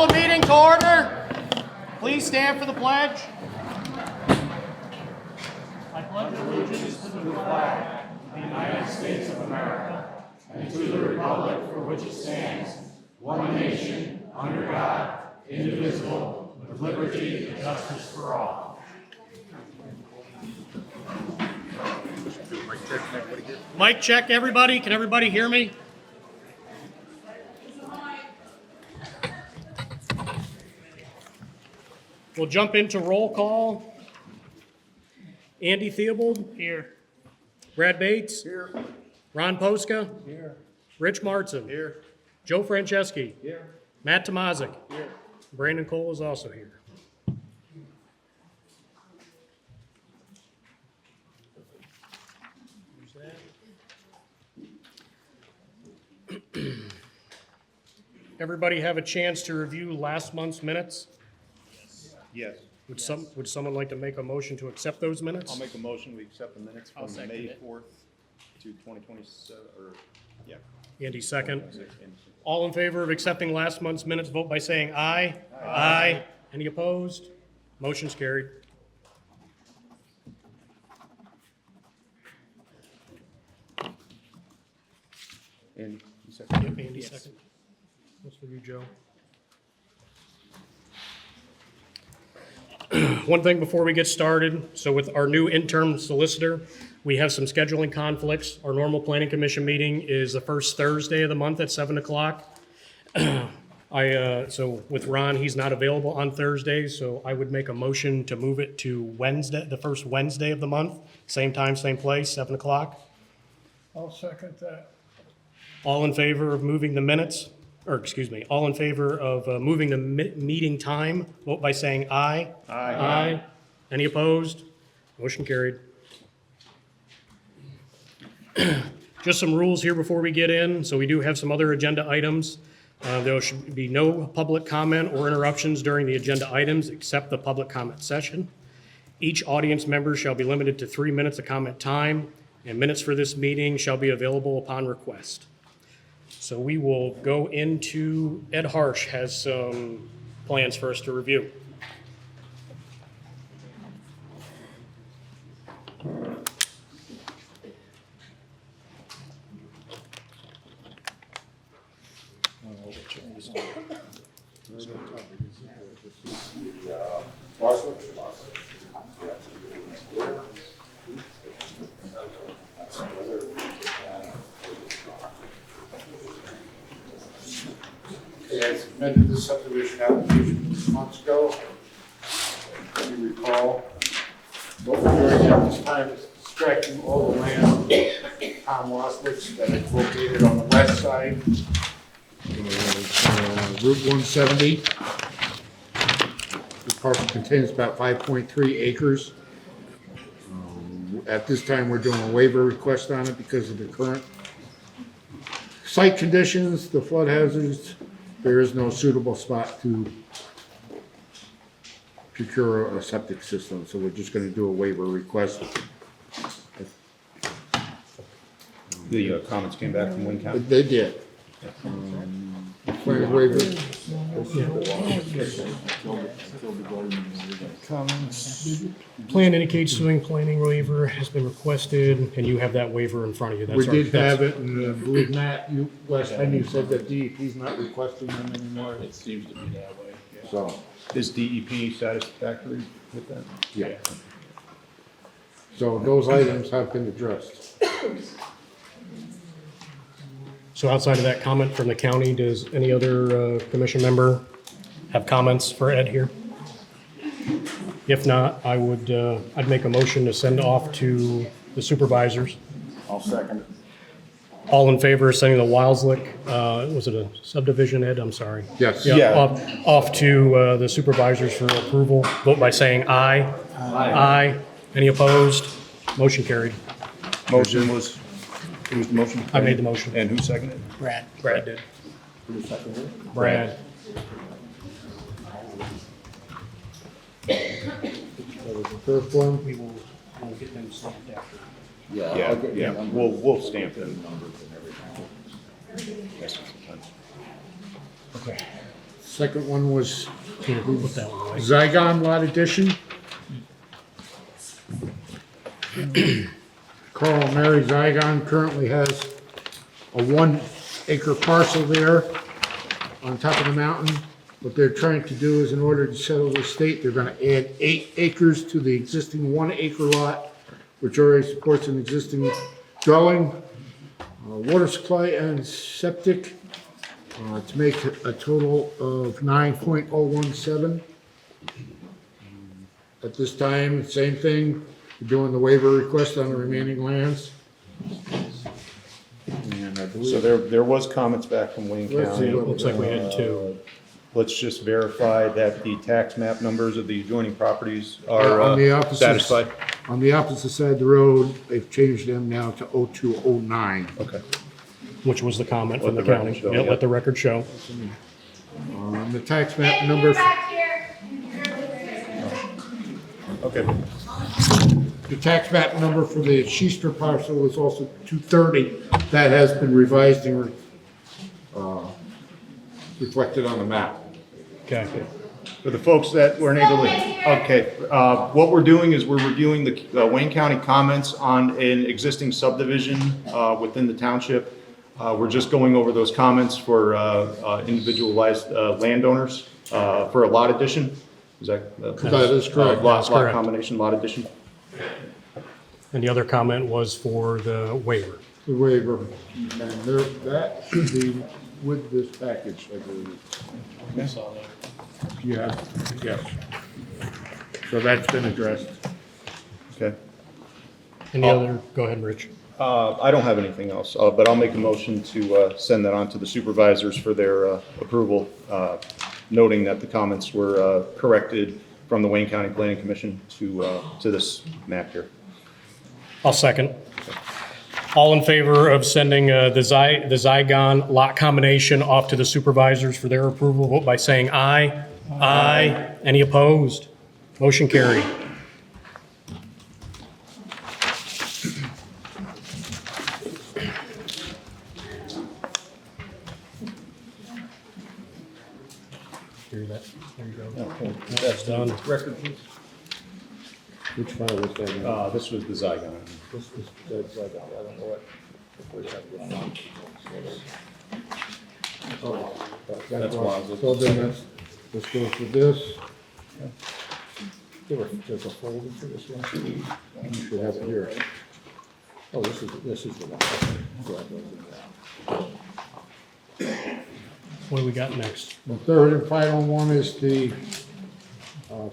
call a meeting to order. Please stand for the pledge. I pledge allegiance to the flag of the United States of America and to the republic for which it stands, one nation, under God, indivisible, with liberty and justice for all. Mic check, everybody. Can everybody hear me? We'll jump into roll call. Andy Theobald. Here. Brad Bates. Here. Ron Poska. Here. Rich Martson. Here. Joe Franceschi. Here. Matt Tomazik. Here. Brandon Cole is also here. Everybody have a chance to review last month's minutes? Yes. Would someone like to make a motion to accept those minutes? I'll make a motion, we accept the minutes from May 4th to 2027, or, yeah. Andy, second. All in favor of accepting last month's minutes, vote by saying aye. Aye. Any opposed? Motion's carried. Andy, you second? Yep, Andy, second. That's for you, Joe. One thing before we get started, so with our new interim solicitor, we have some scheduling conflicts. Our normal planning commission meeting is the first Thursday of the month at 7 o'clock. So with Ron, he's not available on Thursdays, so I would make a motion to move it to Wednesday, the first Wednesday of the month, same time, same place, 7 o'clock. I'll second that. All in favor of moving the minutes, or excuse me, all in favor of moving the meeting time, vote by saying aye. Aye. Aye. Any opposed? Motion carried. Just some rules here before we get in. So we do have some other agenda items. There should be no public comment or interruptions during the agenda items except the public comment session. Each audience member shall be limited to 3 minutes of comment time, and minutes for this meeting shall be available upon request. So we will go into, Ed Harsh has some plans for us to review. I submitted this subdivision application 6 months ago. If you recall, what we're doing at this time is extracting all the land on Waswich that is located on the west side. Route 170. The parcel contains about 5.3 acres. At this time, we're doing a waiver request on it because of the current site conditions, the flood hazards. There is no suitable spot to procure a septic system, so we're just gonna do a waiver request. The comments came back from Wayne County. They did. Plan waiver. Plan indicates doing planning waiver has been requested, and you have that waiver in front of you. We did have it, and I believe Matt, last time you said that DEP's not requesting them anymore. It seems to be that way. Yeah. So, Is DEP satisfactory with that? yeah. So those items have been addressed. So outside of that comment from the county, does any other commission member have comments for Ed here? If not, I'd make a motion to send off to the supervisors. I'll second it. All in favor of sending the Wildslick, was it a subdivision, Ed? I'm sorry. Yes. Yeah. Off to the supervisors for approval. Vote by saying aye. Aye. Any opposed? Motion carried. Motion was, who was the motion? I made the motion. And who seconded it? Brad. Brad did. Who seconded it? Brad. That was the first one. We'll get them stamped after. Yeah, we'll stamp it. Okay. Second one was Here, we'll put that one away. Zygon lot addition. Carl and Mary Zygon currently has a 1 acre parcel there on top of the mountain. What they're trying to do is, in order to settle the estate, they're gonna add 8 acres to the existing 1 acre lot, which already supports an existing dwelling, water supply and septic, to make a total of 9.017. At this time, same thing, we're doing the waiver request on the remaining lands. And I believe. So there was comments back from Wayne Let's see County. what- Looks like we had 2. Let's just verify that the tax map numbers of the adjoining properties On the are opposite- satisfied. On the opposite side of the road, they've changed them now to 0209. Okay. Which was the comment from the Let the record county. show, Yeah, yeah. let the record show. The tax map number, Okay. the tax map number for the Schuster parcel is also 230. That has been revised and reflected on the map. Okay. For the folks that weren't able to, okay, what we're doing is we're reviewing the Wayne County comments on an existing subdivision within the township. We're just going over those comments for individualized landowners for a lot addition. Is that? That is correct. Lot That's correct. combination, lot addition. And the other comment was for the waiver. The waiver, and there, that should be with this package, I believe. Yeah, yes. So that's been addressed. Okay. Any other, go ahead, Rich. I don't have anything else, but I'll make a motion to send that on to the supervisors for their approval, noting that the comments were corrected from the Wayne County Planning Commission to this map here. I'll second. All in favor of sending the Zygon lot combination off to the supervisors for their approval, vote by saying aye. Aye. Any opposed? Motion carried. Hear that? There you go. That's done. Record, please. Which file was that in? This was the Zygon. This was, that's like, I don't know what. Oh, That's why. So then let's go for this. There's a folder for this one. You should have it here. Oh, this is the one. What do we got next? The third and final one is the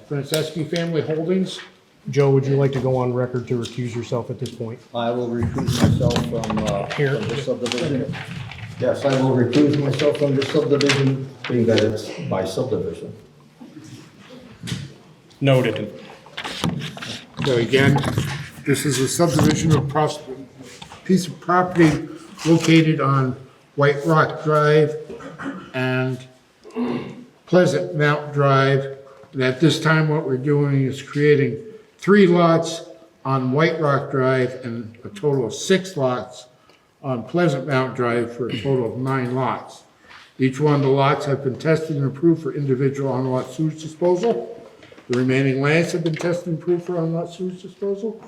Franceschi Family Holdings. Joe, would you like to go on record to recuse yourself at this point? I will recuse myself from Here. this subdivision. Yes, I will recuse myself from this subdivision, being that it's by subdivision. Noted. So again, this is a subdivision of piece of property located on White Rock Drive and Pleasant Mount Drive. And at this time, what we're doing is creating 3 lots on White Rock Drive and a total of 6 lots on Pleasant Mount Drive for a total of 9 lots. Each one of the lots have been tested and approved for individual on-lot sewage disposal. The remaining lands have been tested and approved for on-lot sewage disposal.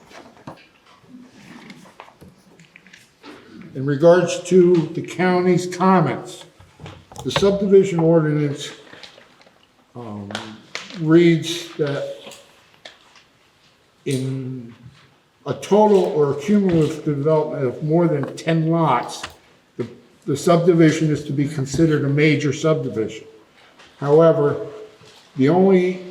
In regards to the county's comments, the subdivision ordinance reads that in a total or cumulative development of more than 10 lots, the subdivision is to be considered a major subdivision. However, the only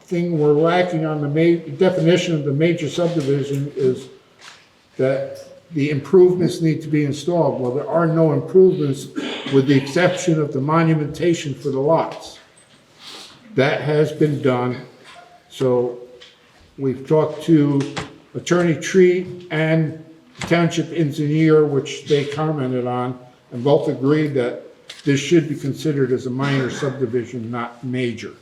thing we're lacking on the definition of the major subdivision is that the improvements need to be installed. Well, there are no improvements with the exception of the monumentation for the lots. That has been done. So we've talked to Attorney Treat and Township Engineer, which they commented on, and both agreed that this should be considered as a minor subdivision, not major.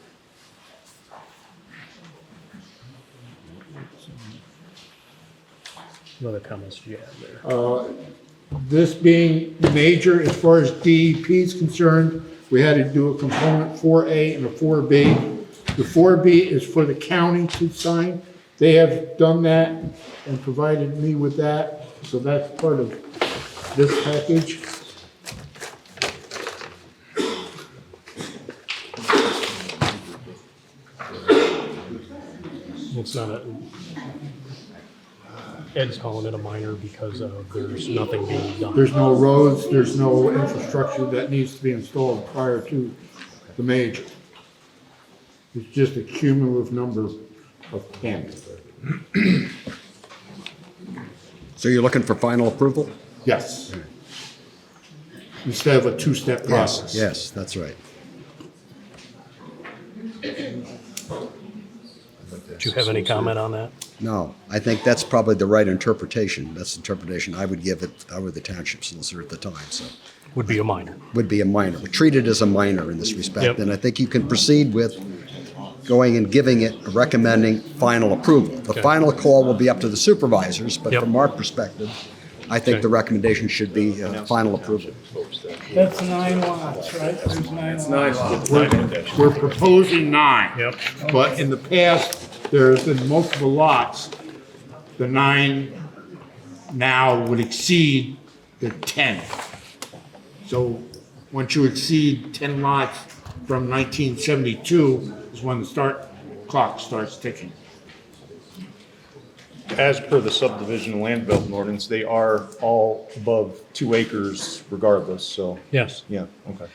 What other comments do you have there? This being major, as far as DEP is concerned, we had to do a component 4A and a 4B. The 4B is for the county to sign. They have done that and provided me with that, so that's part of this package. It's not a, Ed's calling it a minor because there's nothing being done. There's no roads, there's no infrastructure that needs to be installed prior to the major. It's just a cumulative number of 10. So you're looking for final approval? Yes. Instead of a two-step process. Yes, that's right. Do you have any comment on that? No, I think that's probably the right interpretation. That's the interpretation I would give it if I were the township solicitor at the time, so. Would be a minor. Would be a minor, but treat it as a minor in this respect. Yep. And I think you can proceed with going and giving it, recommending final approval. The Okay. final call will be up to the supervisors, but Yep. from our perspective, I think Okay. the recommendation should be final approval. That's 9 lots, right? There's 9 lots. We're proposing 9. Yep. But in the past, there's been multiple lots. The 9 now would exceed the 10. So once you exceed 10 lots from 1972 is when the clock starts ticking. As per the subdivision land development ordinance, they are all above 2 acres regardless, so, Yes. yeah, okay.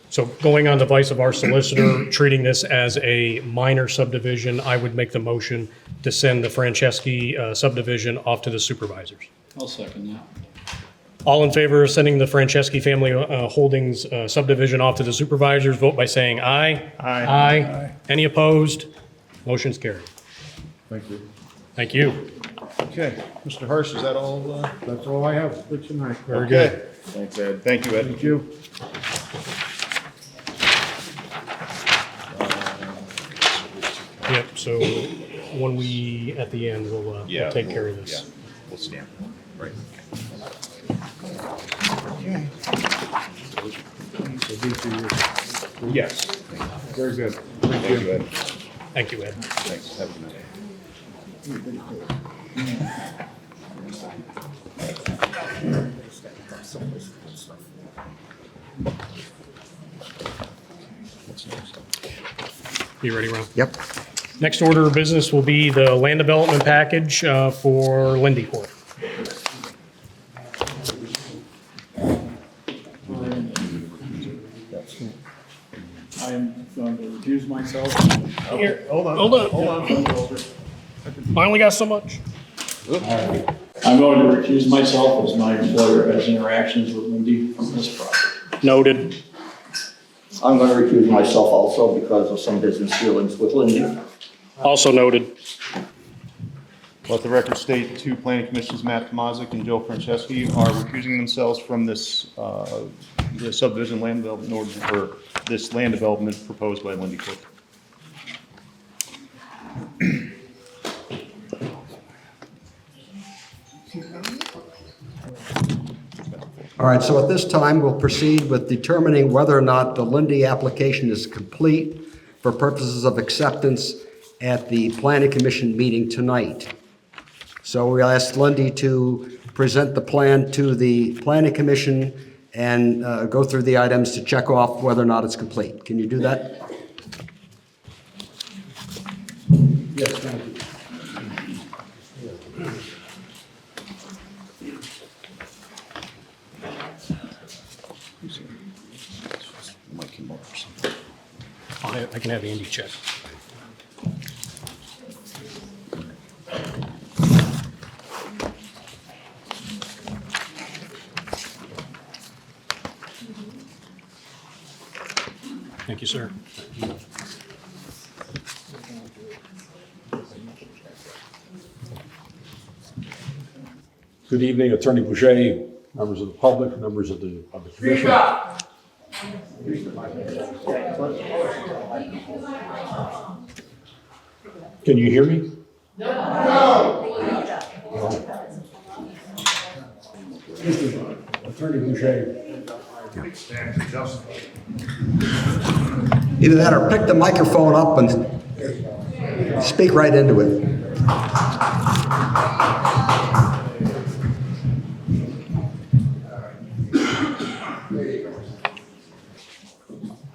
So going on the advice of our solicitor, treating this as a minor subdivision, I would make the motion to send the Franceschi subdivision off to the supervisors. I'll second that. All in favor of sending the Franceschi Family Holdings subdivision off to the supervisors, vote by saying aye. Aye. Aye. Any opposed? Motion's carried. Thank you. Thank you. Okay, Mr. Harsh, is that all? That's all I have for tonight. Very good. Thanks, Ed. Thank you, Ed. Thank you. Yep, so when we, at the end, we'll take care of this. We'll stand. Right. Yes. Very good. Thank you, Ed. Thank you, Ed. Thanks. Have a good night. What's next? You ready, Ron? Yep. Next order of business will be the land development package for Lindy Court. I'm going to recuse myself. Here, hold on. I only got so much. I'm going to recuse myself as my employer has interactions with Lindy from this project. Noted. I'm going to recuse myself also because of some business dealings with Lindy. Also noted. Let the record state 2 planning commissions, Matt Tomazik and Joe Franceschi, are recusing themselves from this the subdivision land development ordinance, or this land development proposed by Lindy Court. All right, so at this time, we'll proceed with determining whether or not the Lindy application is complete for purposes of acceptance at the Planning Commission meeting tonight. So we'll ask Lindy to present the plan to the Planning Commission and go through the items to check off whether or not it's complete. Can you do that? Yes, thank you. I can have Andy check. Thank you, sir. Good evening, Attorney Boucher, members of the public, members of the commission. Can you hear me? No. Attorney Boucher, Either that or pick the microphone up and speak right into it.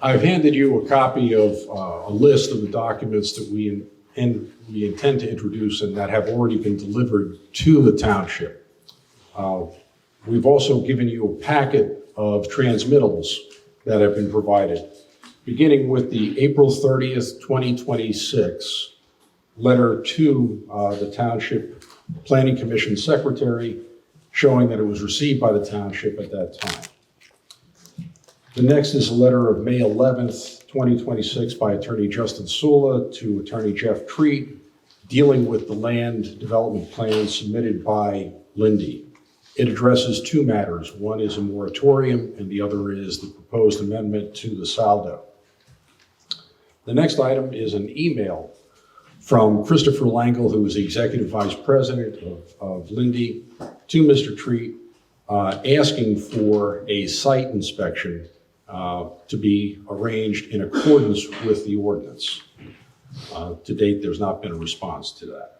I've handed you a copy of a list of the documents that we intend to introduce and that have already been delivered to the township. We've also given you a packet of transmittals that have been provided, beginning with the April 30th, 2026 letter to the Township Planning Commission Secretary showing that it was received by the township at that time. The next is a letter of May 11th, 2026 by Attorney Justin Sula to Attorney Jeff Treat dealing with the land development plan submitted by Lindy. It addresses two matters. One is a moratorium and the other is the proposed amendment to the Salvo. The next item is an email from Christopher Langle, who is the Executive Vice President of Lindy, to Mr. Treat, asking for a site inspection to be arranged in accordance with the ordinance. To date, there's not been a response to that.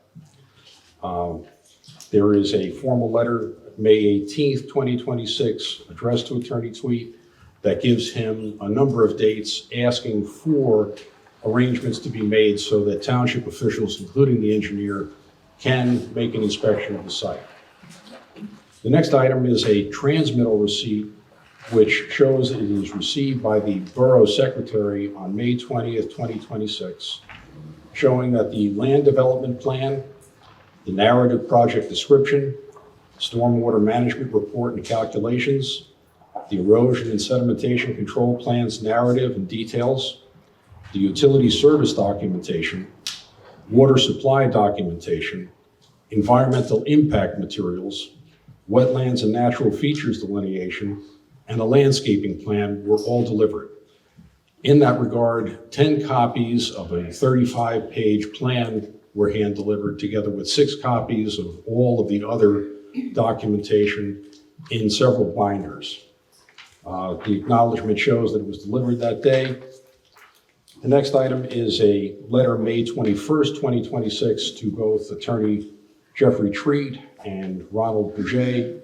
There is a formal letter, May 18th, 2026, addressed to Attorney Treat that gives him a number of dates asking for arrangements to be made so that township officials, including the engineer, can make an inspection of the site. The next item is a transmittal receipt which shows that it was received by the Borough Secretary on May 20th, 2026, showing that the land development plan, the narrative project description, stormwater management report and calculations, the erosion and sedimentation control plans narrative and details, the utility service documentation, water supply documentation, environmental impact materials, wetlands and natural features delineation, and a landscaping plan were all delivered. In that regard, 10 copies of a 35-page plan were hand-delivered together with 6 copies of all of the other documentation in several binders. The acknowledgement shows that it was delivered that day. The next item is a letter, May 21st, 2026, to both Attorney Jeffrey Treat and Ronald Bouget,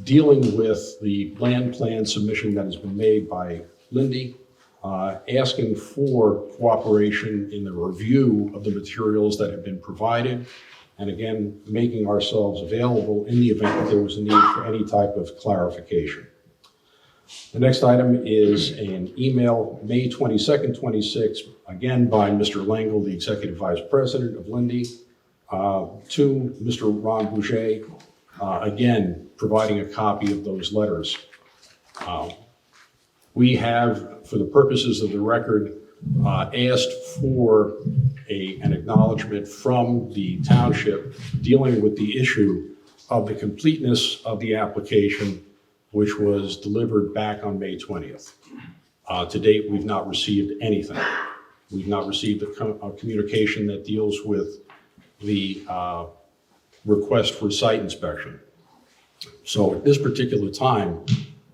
dealing with the land plan submission that has been made by Lindy, asking for cooperation in the review of the materials that have been provided, and again, making ourselves available in the event that there was a need for any type of clarification. The next item is an email, May 22nd, 26, again by Mr. Langle, the Executive Vice President of Lindy, to Mr. Ron Bouget, again, providing a copy of those letters. We have, for the purposes of the record, asked for an acknowledgement from the township dealing with the issue of the completeness of the application, which was delivered back on May 20th. To date, we've not received anything. We've not received a communication that deals with the request for site inspection. So at this particular time,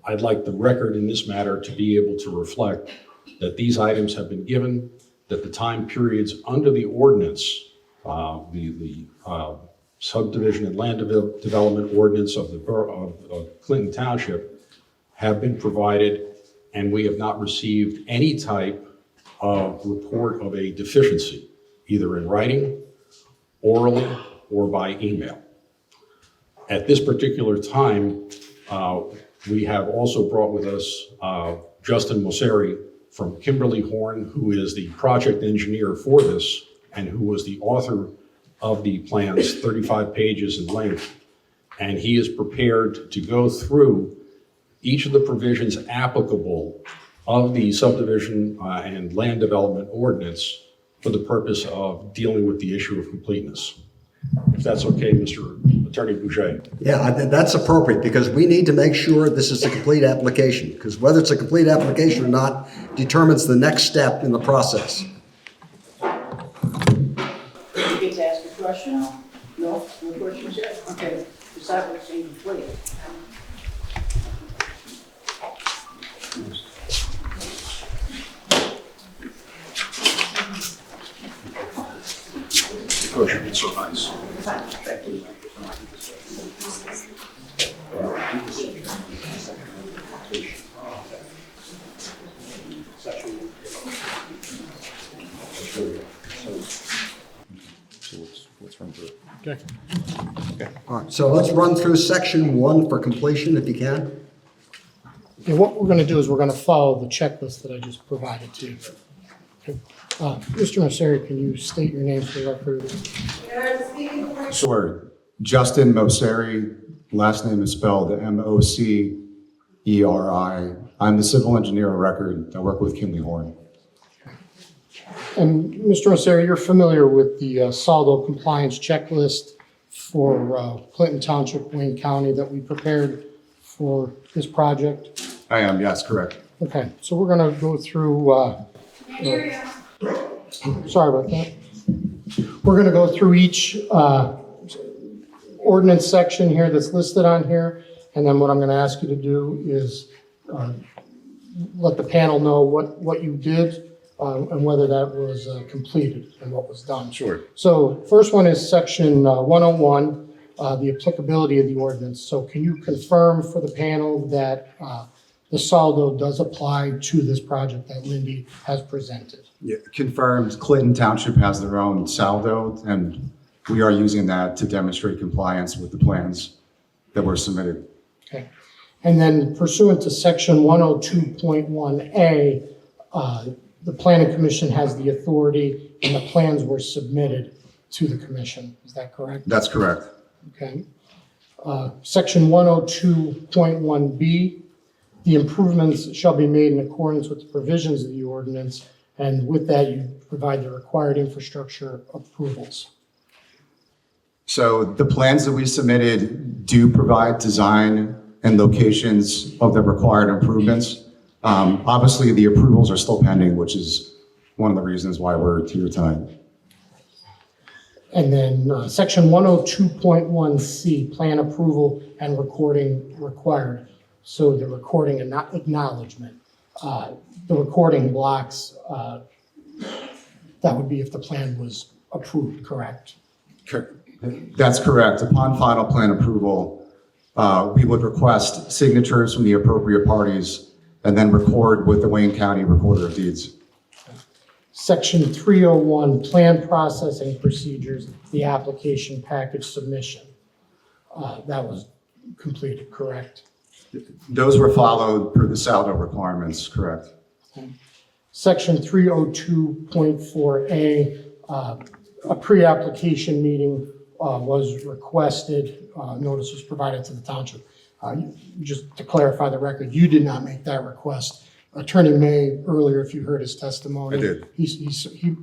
I'd like the record in this matter to be able to reflect that these items have been given, that the time periods under the ordinance, the subdivision and land development ordinance of the borough of Clinton Township have been provided, and we have not received any type of report of a deficiency, either in writing, orally, or by email. At this particular time, we have also brought with us Justin Mosseri from Kimberly Horn, who is the project engineer for this and who was the author of the plans, 35 pages in length. And he is prepared to go through each of the provisions applicable of the subdivision and land development ordinance for the purpose of dealing with the issue of completeness. If that's okay, Mr. Attorney Bouget. Yeah, that's appropriate, because we need to make sure this is a complete application, because whether it's a complete application or not determines the next step in the process. You get to ask a question? No? No questions yet? Okay. Decide what's incomplete. course, you've been so nice. Okay. All right, so let's run through section 1 for completion, if you can. And what we're going to do is we're going to follow the checklist that I just provided to you. Okay. Mr. Messeri, can you state your name for the record? Sure. Justin Moseri, last name is spelled Moceri. I'm the civil engineer of record. I work with Kinley Horn. And Mr. Messeri, you're familiar with the Salvo compliance checklist for Clinton Township, Wayne County that we prepared for this project? I am, yes, correct. Okay, so we're going to go through, sorry about that. We're going to go through each ordinance section here that's listed on here, and then what I'm going to ask you to do is let the panel know what you did and whether that was completed and what was done. Sure. So first one is section 101, the applicability of the ordinance. So can you confirm for the panel that the Salvo does apply to this project that Lindy has presented? Yeah, confirmed. Clinton Township has their own Salvo, and we are using that to demonstrate compliance with the plans that were submitted. Okay. And then pursuant to section 102.1A, the Planning Commission has the authority and the plans were submitted to the commission. Is that correct? That's correct. Okay. Section 102.1B, the improvements shall be made in accordance with the provisions of the ordinance, and with that, you provide the required infrastructure approvals. So the plans that we submitted do provide design and locations of the required improvements. Obviously, the approvals are still pending, which is one of the reasons why we're here tonight. And then section 102.1C, plan approval and recording required. So the recording and not acknowledgement. The recording blocks, that would be if the plan was approved, correct? That's correct. Upon final plan approval, we would request signatures from the appropriate parties and then record with the Wayne County Recorder of Deeds. Section 301, plan processing procedures, the application package submission. That was completed, correct? Those were followed per the Salvo requirements, correct? Section 302.4A, a pre-application meeting was requested. Notice was provided to the township. Just to clarify the record, you did not make that request. Attorney May, earlier, if you heard his testimony. I did.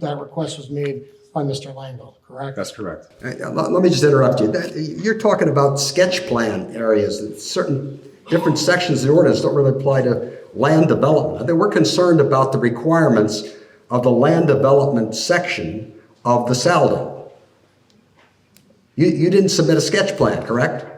That request was made by Mr. Langell, correct? That's correct. Let me just interrupt you. You're talking about sketch plan areas, that certain different sections of the ordinance don't really apply to land development. I think we're concerned about the requirements of the land development section of the Salvo. You didn't submit a sketch plan, correct?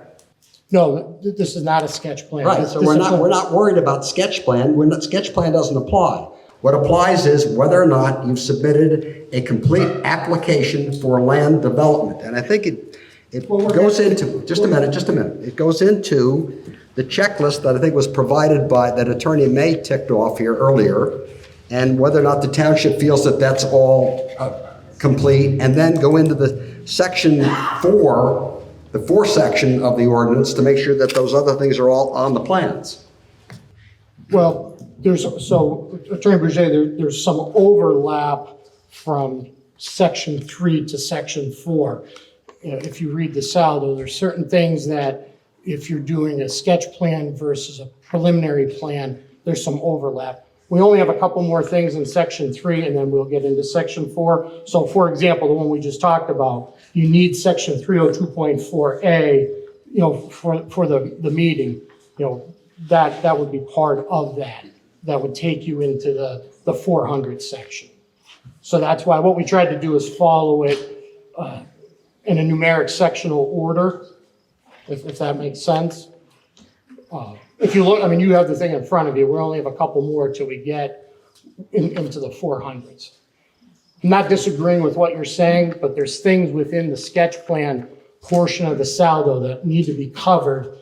No, this is not a sketch plan. Right, so we're not worried about sketch plan. Sketch plan doesn't apply. What applies is whether or not you've submitted a complete application for land development. And I think it goes into, just a minute. It goes into the checklist that I think was provided by, that Attorney May ticked off here earlier, and whether or not the township feels that that's all complete, and then go into the section 4, the 4th section of the ordinance to make sure that those other things are all on the plans. Well, Attorney Bourget, there's some overlap from section 3 to section 4. If you read the Salvo, there's certain things that if you're doing a sketch plan versus a preliminary plan, there's some overlap. We only have a couple more things in section 3, and then we'll get into section 4. So for example, the one we just talked about, you need section 302.4A, for the meeting, that would be part of that. That would take you into the 400 section. So that's why what we tried to do is follow it in a numeric sectional order, if that makes sense. If you look, you have the thing in front of you. We only have a couple more till we get into the 400s. I'm not disagreeing with what you're saying, but there's things within the sketch plan portion of the Salvo that need to be covered,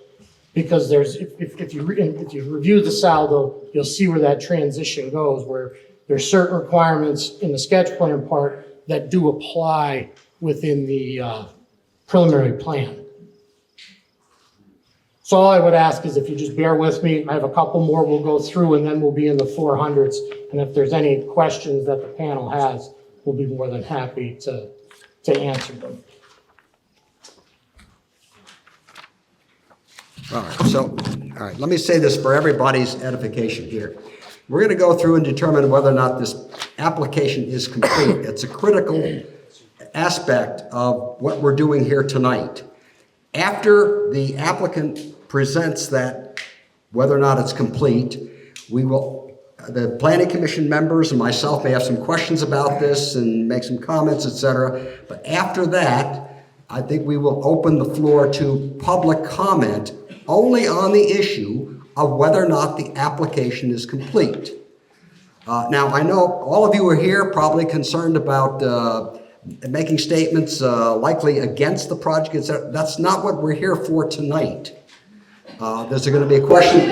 because there's, if you review the Salvo, you'll see where that transition goes, where there's certain requirements in the sketch plan part that do apply within the preliminary plan. So all I would ask is if you just bear with me, I have a couple more we'll go through, and then we'll be in the 400s. And if there's any questions that the panel has, we'll be more than happy to answer them. All right, let me say this for everybody's edification here. We're going to go through and determine whether or not this application is complete. It's a critical aspect of what we're doing here tonight. After the applicant presents that, whether or not it's complete, the planning commission members and myself may have some questions about this and make some comments, etc. But after that, I think we will open the floor to public comment only on the issue of whether or not the application is complete. Now, I know all of you are here probably concerned about making statements likely against the project, etc. That's not what we're here for tonight. There's going to be a question.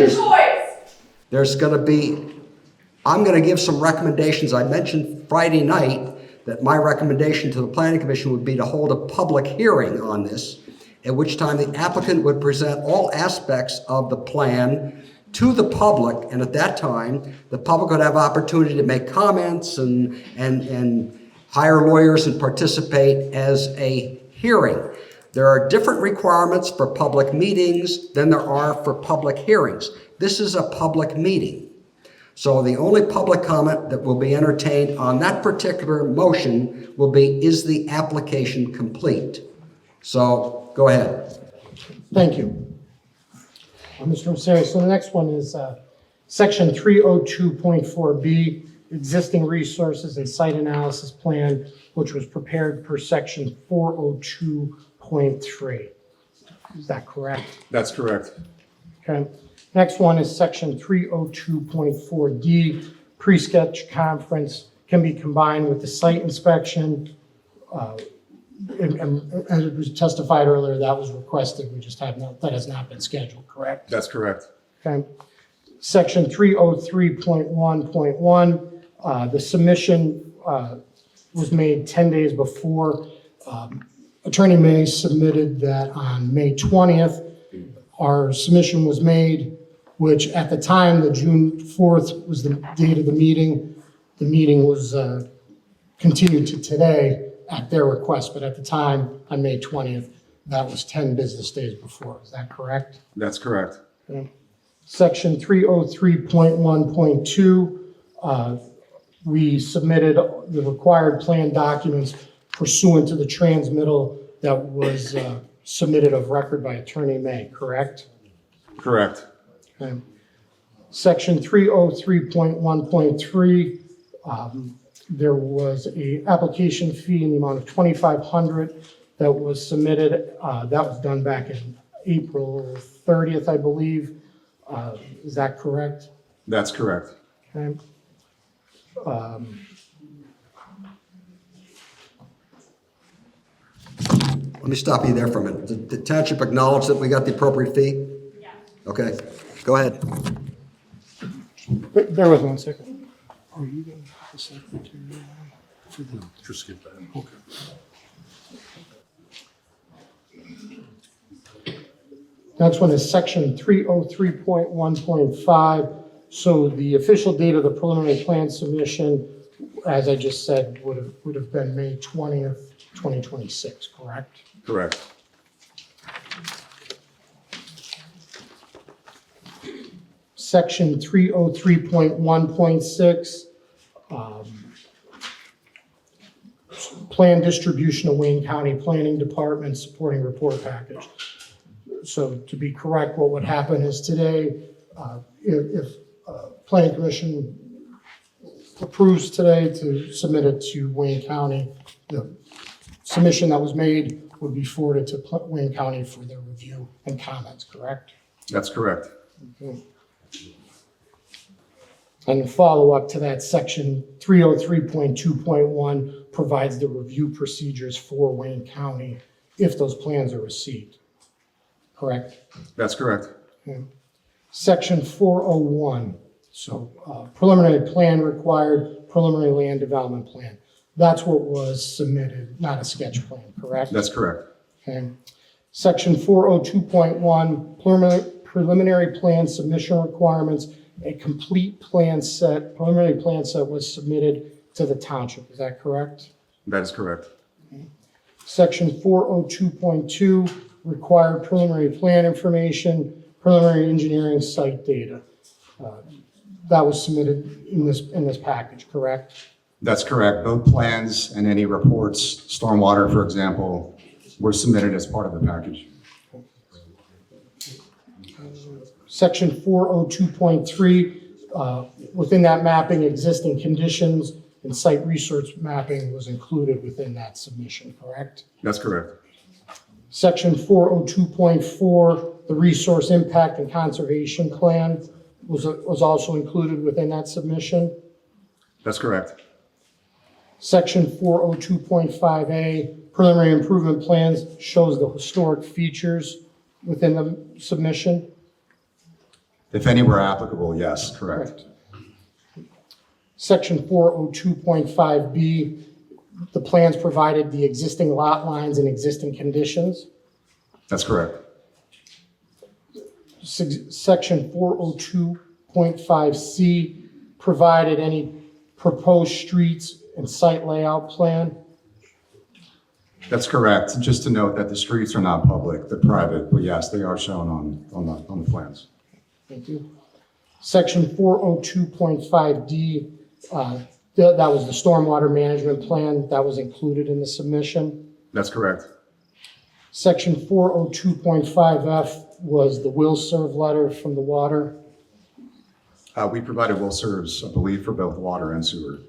There's going to be, I'm going to give some recommendations. I mentioned Friday night that my recommendation to the Planning Commission would be to hold a public hearing on this, at which time the applicant would present all aspects of the plan to the public, and at that time, the public would have opportunity to make comments and hire lawyers and participate as a hearing. There are different requirements for public meetings than there are for public hearings. This is a public meeting. So the only public comment that will be entertained on that particular motion will be, is the application complete? So go ahead. Thank you. Mr. Rosario, so the next one is section 302.4B, existing resources and site analysis plan, which was prepared per section 402.3. Is that correct? That's correct. Okay. Next one is section 302.4D, pre-sketch conference can be combined with the site inspection. And as it was testified earlier, that was requested. We just have not, that has not been scheduled, correct? That's correct. Okay. Section 303.1.1, the submission was made 10 days before. Attorney May submitted that on May 20th. Our submission was made, which at the time, the June 4th was the date of the meeting. The meeting was continued to today at their request, but at the time, on May 20th, that was 10 business days before. Is that correct? That's correct. Okay. Section 303.1.2, we submitted the required plan documents pursuant to the transmittal that was submitted of record by Attorney May, correct? Correct. Okay. Section 303.1.3, there was a application fee in the amount of $2,500 that was submitted. That was done back in April 30th, I believe. Is that correct? That's correct. Okay. Let me stop you there for a minute. Did the township acknowledge that we got the appropriate fee? Yeah. Okay, go ahead. Bear with me 1 second. Are you going to the secretary? Just skip that. Okay. Next one is section 303.1.5. So the official date of the preliminary plan submission, as I just said, would have been May 20th, 2026, correct? Correct. Section 303.1.6, plan distribution of Wayne County Planning Department supporting report package. So to be correct, what would happen is today, if Planning Commission approves today to submit it to Wayne County, the submission that was made would be forwarded to Wayne County for their review and comments, correct? That's correct. Okay. And the follow-up to that, section 303.2.1 provides the review procedures for Wayne County if those plans are received. Correct? That's correct. Section 401, so preliminary plan required, preliminary land development plan. That's what was submitted, not a sketch plan, correct? That's correct. Okay. Section 402.1, preliminary plan submission requirements. A complete plan set, preliminary plan set was submitted to the township. Is that correct? That is correct. Section 402.2, required preliminary plan information, preliminary engineering site data. That was submitted in this package, correct? That's correct. Both plans and any reports, stormwater, for example, were submitted as part of the package. Section 402.3, within that mapping, existing conditions and site research mapping was included within that submission, correct? That's correct. Section 402.4, the resource impact and conservation plan was also included within that submission. That's correct. Section 402.5A, preliminary improvement plans shows the historic features within the submission. If any were applicable, yes, correct. Section 402.5B, the plans provided the existing lot lines and existing conditions. That's correct. Section 402.5C provided any proposed streets and site layout plan. That's correct. Just to note that the streets are not public, they're private, but yes, they are shown on the plans. Thank you. Section 402.5D, that was the stormwater management plan that was included in the submission. That's correct. Section 402.5F was the will serve letter from the water. We provided will serves, I believe, for both water and sewer.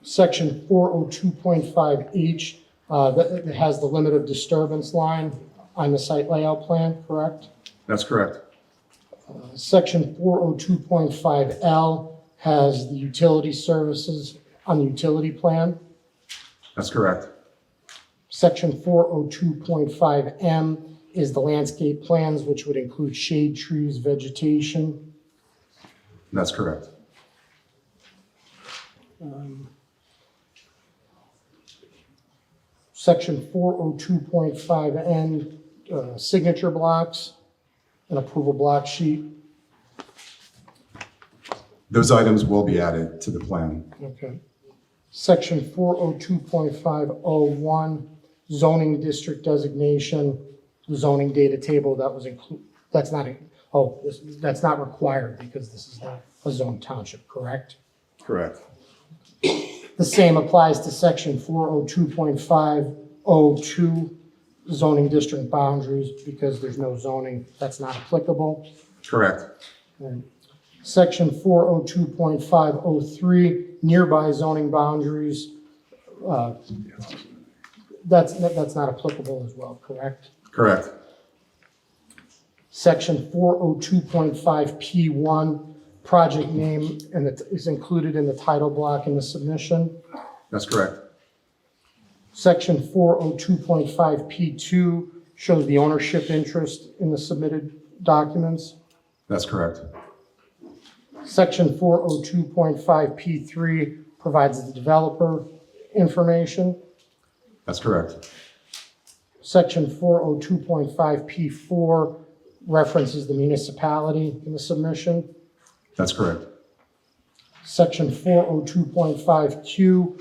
Section 402.5H, that has the limit of disturbance line on the site layout plan, correct? That's correct. Section 402.5L has the utility services on the utility plan. That's correct. Section 402.5M is the landscape plans, which would include shade trees, vegetation. That's correct. Section 402.5N, signature blocks, an approval block sheet. Those items will be added to the plan. Okay. Section 402.501, zoning district designation, zoning data table that was that's not required because this is not a zone township, correct? Correct. The same applies to section 402.502, zoning district boundaries, because there's no zoning, that's not applicable. Correct. And section 402.503, nearby zoning boundaries, that's not applicable as well, correct? Correct. Section 402.5P1, project name, and it is included in the title block in the submission. That's correct. Section 402.5P2 shows the ownership interest in the submitted documents. That's correct. Section 402.5P3 provides the developer information. That's correct. Section 402.5P4 references the municipality in the submission. That's correct. Section 402.5Q,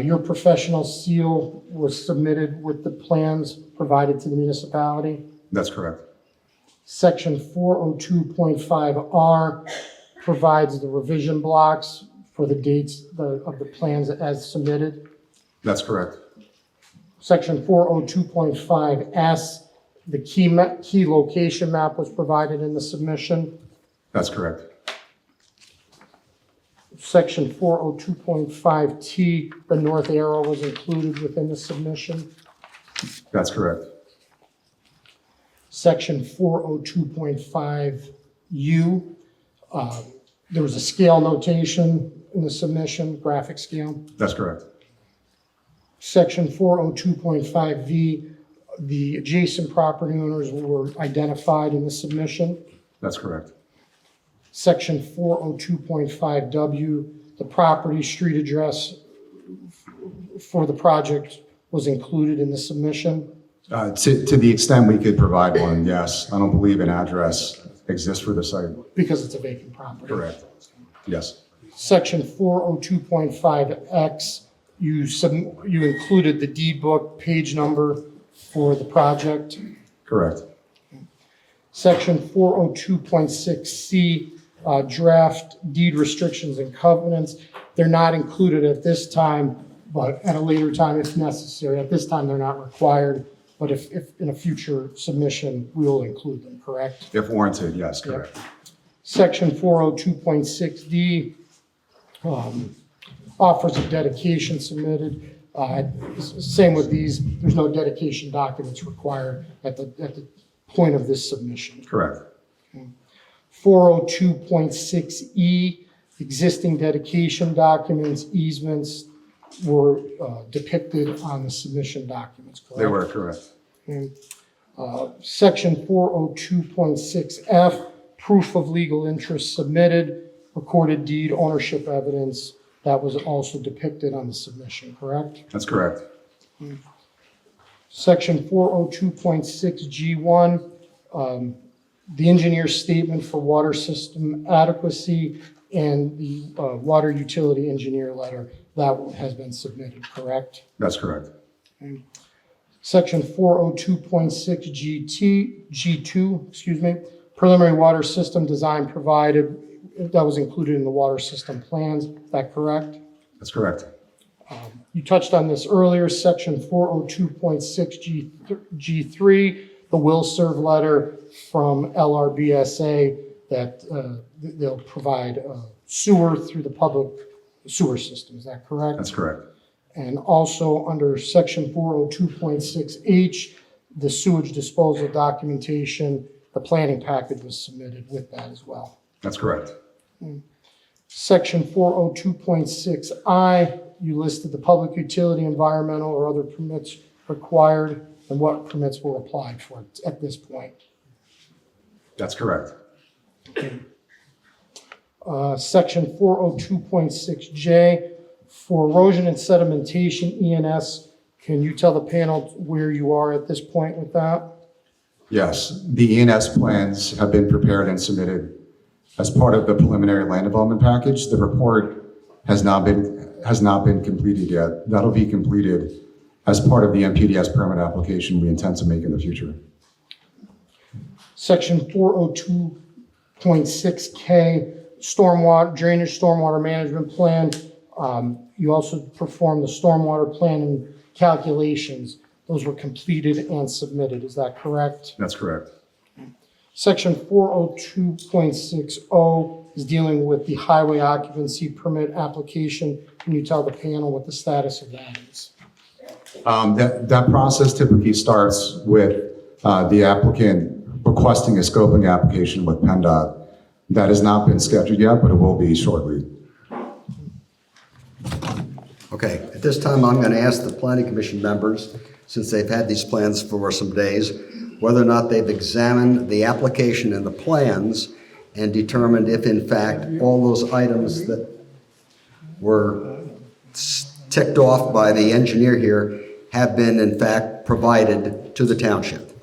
your professional seal was submitted with the plans provided to the municipality. That's correct. Section 402.5R provides the revision blocks for the dates of the plans as submitted. That's correct. Section 402.5S, the key location map was provided in the submission. That's correct. Section 402.5T, the north arrow was included within the submission. That's correct. Section 402.5U. There was a scale notation in the submission, graphic scale. That's correct. Section 402.5V, the adjacent property owners were identified in the submission. That's correct. Section 402.5W, the property street address for the project was included in the submission. To the extent we could provide one, yes. I don't believe an address exists for the site. Because it's a vacant property. Correct. Yes. Section 402.5X, you included the deed book page number for the project. Correct. Section 402.6C, draft deed restrictions and covenants. They're not included at this time, but at a later time if necessary. At this time, they're not required, but if in a future submission, we will include them, correct? If warranted, yes, correct. Section 402.6D, offers of dedication submitted. Same with these, there's no dedication documents required at the point of this submission. Correct. 402.6E, existing dedication documents, easements were depicted on the submission documents, correct? They were correct. Section 402.6F, proof of legal interest submitted, recorded deed ownership evidence, that was also depicted on the submission, correct? That's correct. Section 402.6G1, the engineer's statement for water system adequacy and the water utility engineer letter, that has been submitted, correct? That's correct. Section 402.6G2, preliminary water system design provided, that was included in the water system plans, is that correct? That's correct. You touched on this earlier, section 402.6G3, the will serve letter from LRBSA that they'll provide sewer through the public sewer system, is that correct? That's correct. And also under section 402.6H, the sewage disposal documentation, the planning package was submitted with that as well. That's correct. Section 402.6I, you listed the public utility, environmental, or other permits required, and what permits were applied for at this point. That's correct. Section 402.6J, for erosion and sedimentation, ENS, can you tell the panel where you are at this point with that? Yes, the ENS plans have been prepared and submitted as part of the preliminary land development package. The report has not been completed yet. That'll be completed as part of the MPDS permit application we intend to make in the future. Section 402.6K, stormwater, drainage stormwater management plan. You also performed the stormwater plan and calculations. Those were completed and submitted, is that correct? That's correct. Section 402.60 is dealing with the highway occupancy permit application. Can you tell the panel what the status of that is? That process typically starts with the applicant requesting a scoping application with PennDOT. That has not been scheduled yet, but it will be shortly. Okay, at this time, I'm going to ask the planning commission members, since they've had these plans for some days, whether or not they've examined the application and the plans and determined if in fact all those items that were ticked off by the engineer here have been in fact provided to the township.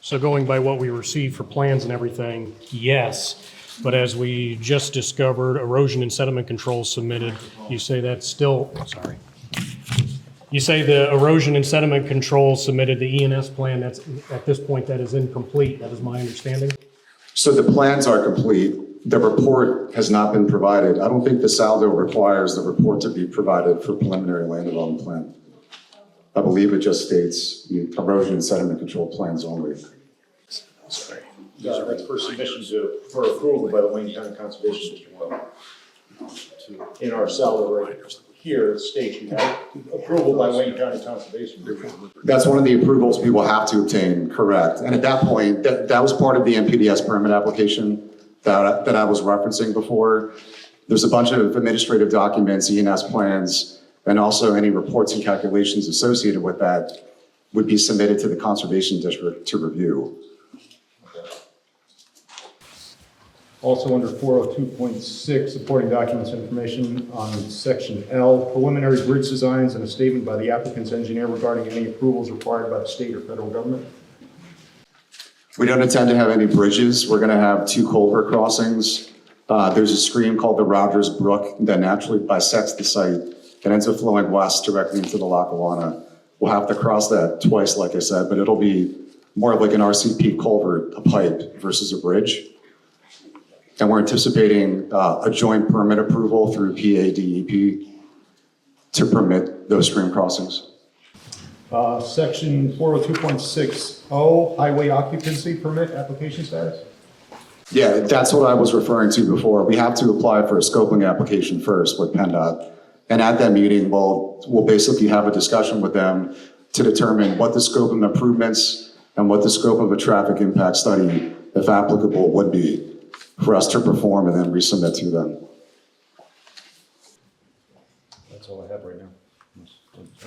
So going by what we received for plans and everything, yes. But as we just discovered, erosion and sediment control submitted, you say that's still, sorry. You say the erosion and sediment control submitted the ENS plan, that's, at this point, that is incomplete, that is my understanding? So the plans are complete. The report has not been provided. I don't think the Salvo requires the report to be provided for preliminary land development plan. I believe it just states the erosion and sediment control plans only. Sorry. That's for submission for approval by the Wayne County Conservation District. In our Salvo, right? here, it states you have approval by Wayne County Conservation. That's one of the approvals we will have to obtain, correct. And at that point, that was part of the NPDS permit application that I was referencing before. There's a bunch of administrative documents, E&S plans, and also any reports and calculations associated with that would be submitted to the Conservation District to review. Also under 402.6, supporting documents and information on section L, preliminary bridge designs and a statement by the applicant's engineer regarding any approvals required by the state or federal government. We don't intend to have any bridges. We're gonna have 2 culvert crossings. There's a stream called the Rogers Brook that naturally bisects the site and ends up flowing west directly into the Lackawanna. We'll have to cross that twice, like I said, but it'll be more like an RCP culvert, a pipe versus a bridge. And we're anticipating a joint permit approval through PADEP to permit those stream crossings. Section 402.60, highway occupancy permit application status. Yeah, that's what I was referring to before. We have to apply for a scoping application first with PennDOT. And at that meeting, we'll basically have a discussion with them to determine what the scope of improvements and what the scope of a traffic impact study, if applicable, would be for us to perform and then resubmit to them. That's all I have right now.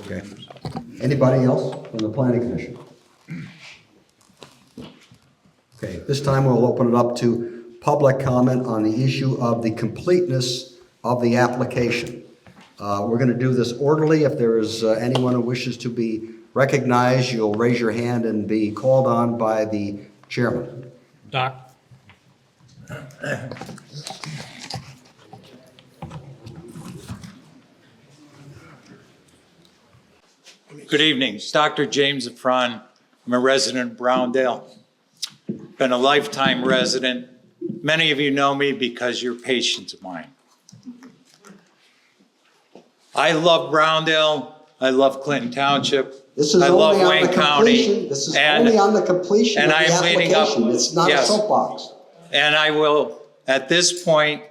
Okay. Anybody else from the planning commission? Okay, this time we'll open it up to public comment on the issue of the completeness of the application. We're going to do this orderly. If there is anyone who wishes to be recognized, you'll raise your hand and be called on by the chairman. Doc? Good evening. It's Dr. James Efron. I'm a resident of Browndale. Been a lifetime resident. Many of you know me because you're patients of mine. I love Browndale. I love Clinton Township. This is I only love on Wayne the County. completion. This is only on the completion of the I'm leading up. application. It's not a Yes. soapbox. And I will, at this point,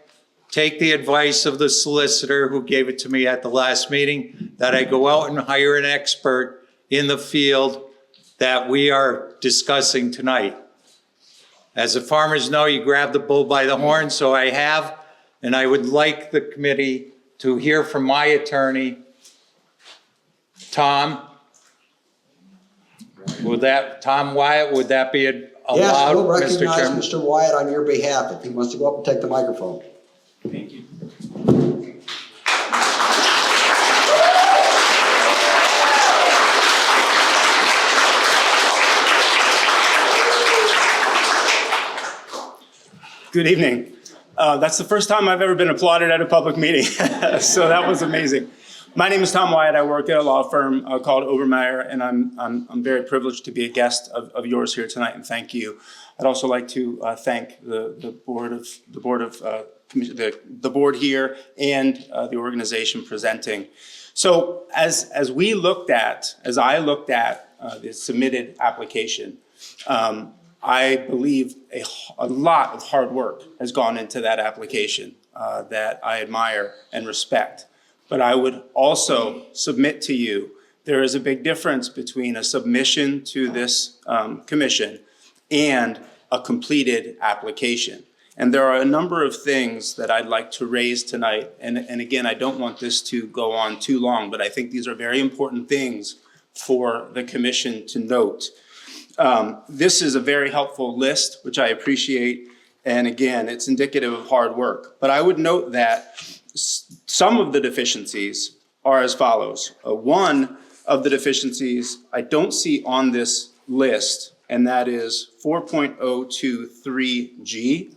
take the advice of the solicitor who gave it to me at the last meeting, that I go out and hire an expert in the field that we are discussing tonight. As the farmers know, you grab the bull by the horn, so I have, and I would like the committee to hear from my attorney, Tom. Tom Wyatt, would that be allowed, Yes, we'll Mr. recognize Chairman? Mr. Wyatt on your behalf if he wants to go up and take the microphone. Thank you. Good evening. That's the first time I've ever been applauded at a public meeting, so that was amazing. My name is Tom Wyatt. I work at a law firm called Obermeyer, and I'm very privileged to be a guest of yours here tonight, and thank you. I'd also like to thank the board here and the organization presenting. So as I looked at the submitted application, I believe a lot of hard work has gone into that application that I admire and respect. But I would also submit to you, there is a big difference between a submission to this commission and a completed application. And there are a number of things that I'd like to raise tonight. And again, I don't want this to go on too long, but I think these are very important things for the commission to note. This is a very helpful list, which I appreciate. And again, it's indicative of hard work. But I would note that some of the deficiencies are as follows. One of the deficiencies I don't see on this list, and that is 4.023G.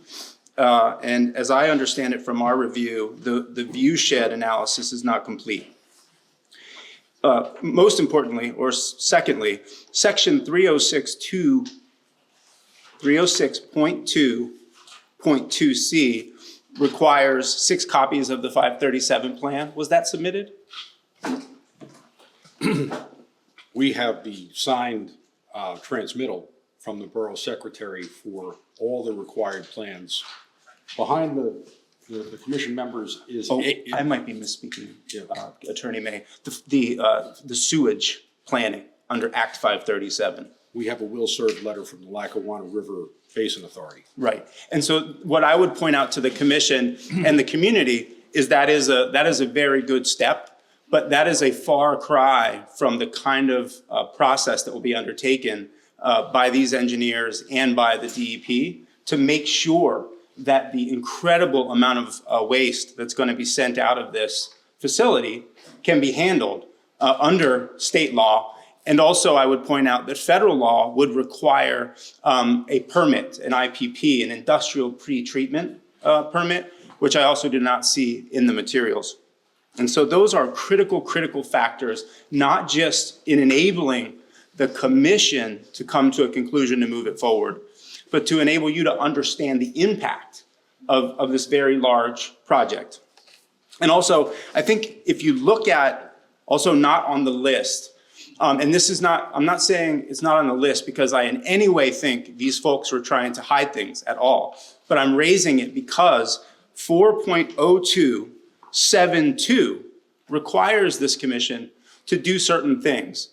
And as I understand it from our review, the view shed analysis is not complete. Most importantly, or secondly, section 306.2.2C requires 6 copies of the 537 plan. Was that submitted? We have the signed transmittal from the borough secretary for all the required plans. Behind the the commission members is. Oh, I might be misspeaking, Yeah. Attorney May. The sewage planning under Act 537. We have a will serve letter from the Lackawanna River Basin Authority. Right. And so what I would point out to the commission and the community is that is a very good step, but that is a far cry from the kind of process that will be undertaken by these engineers and by the DEP to make sure that the incredible amount of waste that's going to be sent out of this facility can be handled under state law. And also, I would point out that federal law would require a permit, an IPP, an industrial pre-treatment permit, which I also did not see in the materials. And so those are critical factors, not just in enabling the commission to come to a conclusion to move it forward, but to enable you to understand the impact of this very large project. And also, I think if you look at, also not on the list, and this is not, I'm not saying it's not on the list because I in any way think these folks were trying to hide things at all, but I'm raising it because 4.0272 requires this commission to do certain things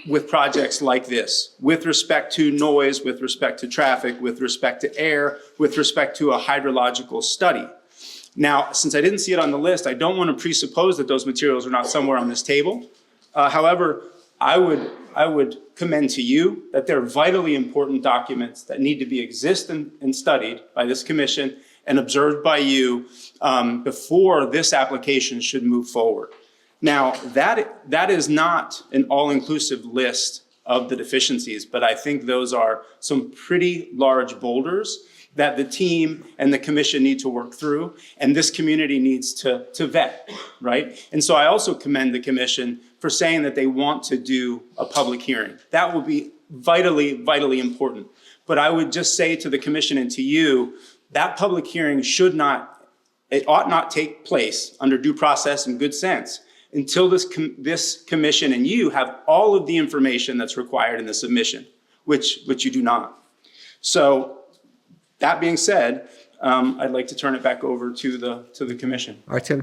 with projects like this, with respect to noise, with respect to traffic, with respect to air, with respect to a hydrological study. Now, since I didn't see it on the list, I don't want to presuppose that those materials are not somewhere on this table. However, I would commend to you that they're vitally important documents that need to be exist and studied by this commission and observed by you before this application should move forward. Now, that is not an all-inclusive list of the deficiencies, but I think those are some pretty large boulders that the team and the commission need to work through, and this community needs to vet, right? And so I also commend the commission for saying that they want to do a public hearing. That will be vitally important. But I would just say to the commission and to you, that public hearing it ought not take place under due process and good sense until this commission and you have all of the information that's required in the submission, which you do not. So that being said, I'd like to turn it back over to the commission. All right, Tim,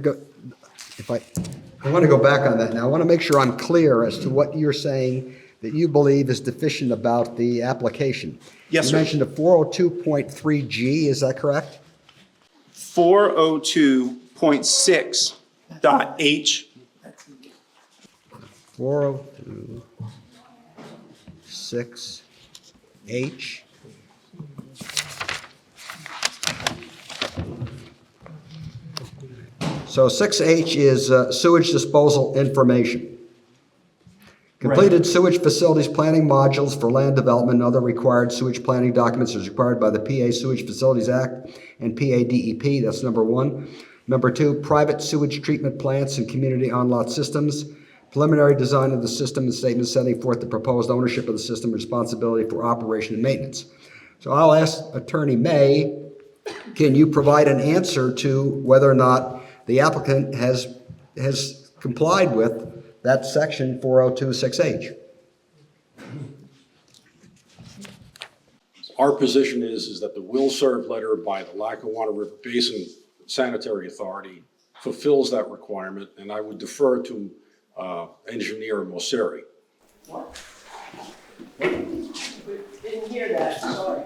I want to go back on that now. I want to make sure I'm clear as to what you're saying that you believe is deficient about the application. Yes, sir. You mentioned a 402.3G, is that correct? 402.6.H. 402.6H. So 6H is sewage disposal information. Completed sewage facilities planning modules for land development and other required sewage planning documents as required by the PA Sewage Facilities Act and PA DEP, that's number one. Number two, private sewage treatment plants and community on-lot systems. Preliminary design of the system and statement setting forth the proposed ownership of the system and responsibility for operation and maintenance. So I'll ask Attorney May, can you provide an answer to whether or not the applicant has complied with that section 402.6H? Our position is that the will serve letter by the Lackawanna River Basin Sanitary Authority fulfills that requirement, and I would defer to Engineer Mosseri. What? Didn't hear that, sorry.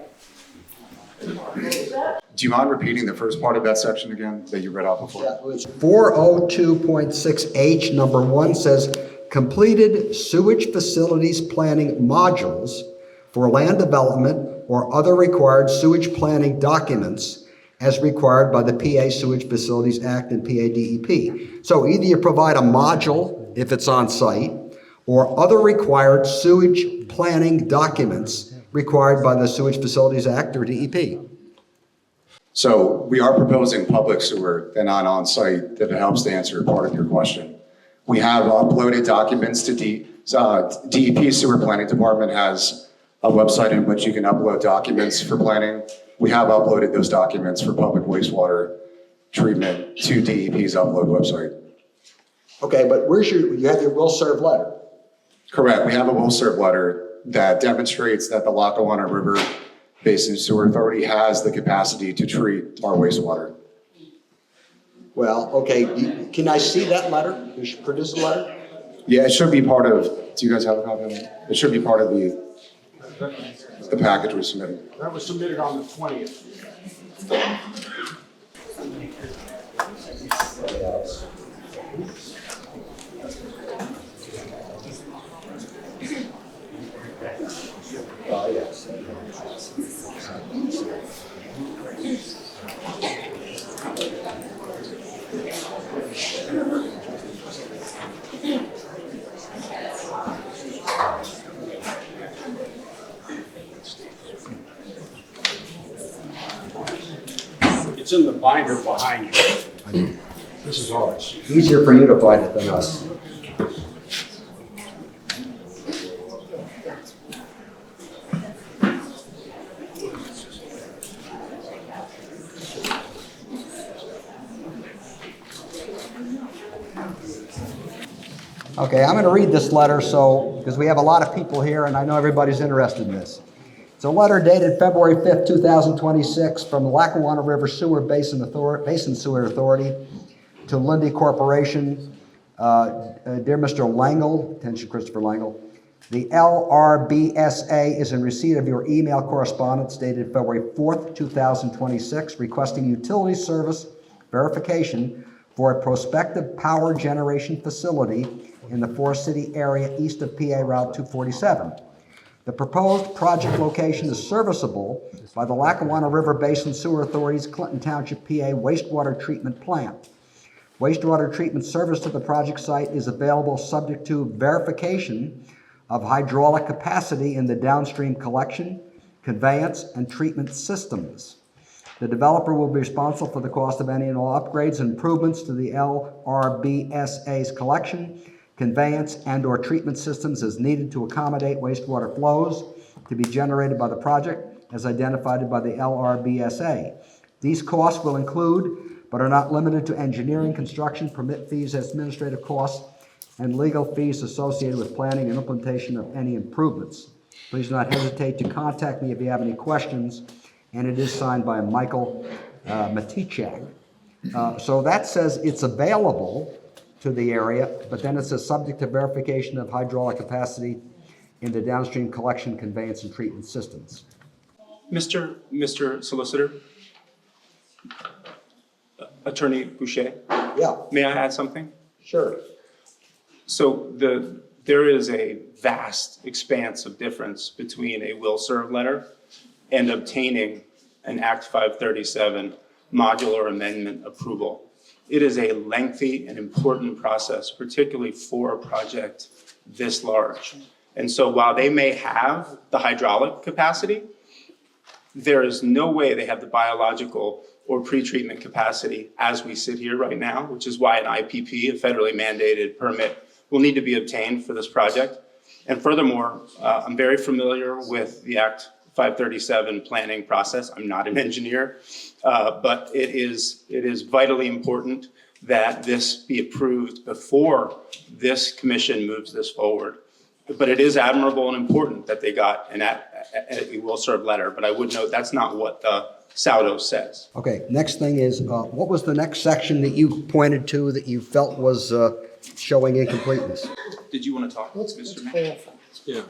What was that? Do you mind repeating the first part of that section again that you read off before? 402.6H, number one, says completed sewage facilities planning modules for land development or other required sewage planning documents as required by the PA Sewage Facilities Act and PA DEP. So either you provide a module if it's on site or other required sewage planning documents required by the Sewage Facilities Act or DEP. So we are proposing public sewer and not on-site, if it helps to answer part of your question. We have uploaded documents to DEP Sewer Planning Department has a website in which you can upload documents for planning. We have uploaded those documents for public wastewater treatment to DEP's upload website. Okay, but you have your will serve letter. Correct, we have a will serve letter that demonstrates that the Lackawanna River Basin Sewer Authority has the capacity to treat our wastewater. Well, okay, can I see that letter? You should produce a letter? Yeah, it should be part of, do you guys have a copy of it? It should be part of the package we submitted. That was submitted on the 20th. It's in the binder behind you. This is ours. Easier for you to find it than us. Okay, I'm going to read this letter because we have a lot of people here and I know everybody's interested in this. It's a letter dated February 5th, 2026 from the Lackawanna River Sewer Basin Sewer Authority to Lindy Corporation. Dear Mr. Langle, attention Christopher Langle, the LRBSA is in receipt of your email correspondence dated February 4th, 2026 requesting utility service verification for a prospective power generation facility in the Forest City area east of PA Route 247. The proposed project location is serviceable by the Lackawanna River Basin Sewer Authority's Clinton Township PA wastewater treatment plant. Wastewater treatment service to the project site is available subject to verification of hydraulic capacity in the downstream collection, conveyance, and treatment systems. The developer will be responsible for the cost of any and all upgrades and improvements to the LRBSA's collection, conveyance, and/or treatment systems as needed to accommodate wastewater flows to be generated by the project as identified by the LRBSA. These costs will include, but are not limited to, engineering, construction, permit fees, administrative costs, and legal fees associated with planning and implementation of any improvements. Please do not hesitate to contact me if you have any questions, and it is signed by Michael Matichak. So that says it's available to the area, but then it says subject to verification of hydraulic capacity in the downstream collection, conveyance, and treatment systems. Mr. Solicitor, Attorney Boucher, Yeah, may I add something? sure. So there is a vast expanse of difference between a will serve letter and obtaining an Act 537 modular amendment approval. It is a lengthy and important process, particularly for a project this large. And so while they may have the hydraulic capacity, there is no way they have the biological or pretreatment capacity as we sit here right now, which is why an IPP, a federally mandated permit, will need to be obtained for this project. And furthermore, I'm very familiar with the Act 537 planning process. I'm not an engineer, but it is vitally important that this be approved before this commission moves this forward. But it is admirable and important that they got a will-serve letter, but I would note that's not what the Salvo says. Okay, next thing is, what was the next section that you pointed to that you felt was showing incompleteness? Did you want to talk, Mr. Mayor? Yeah,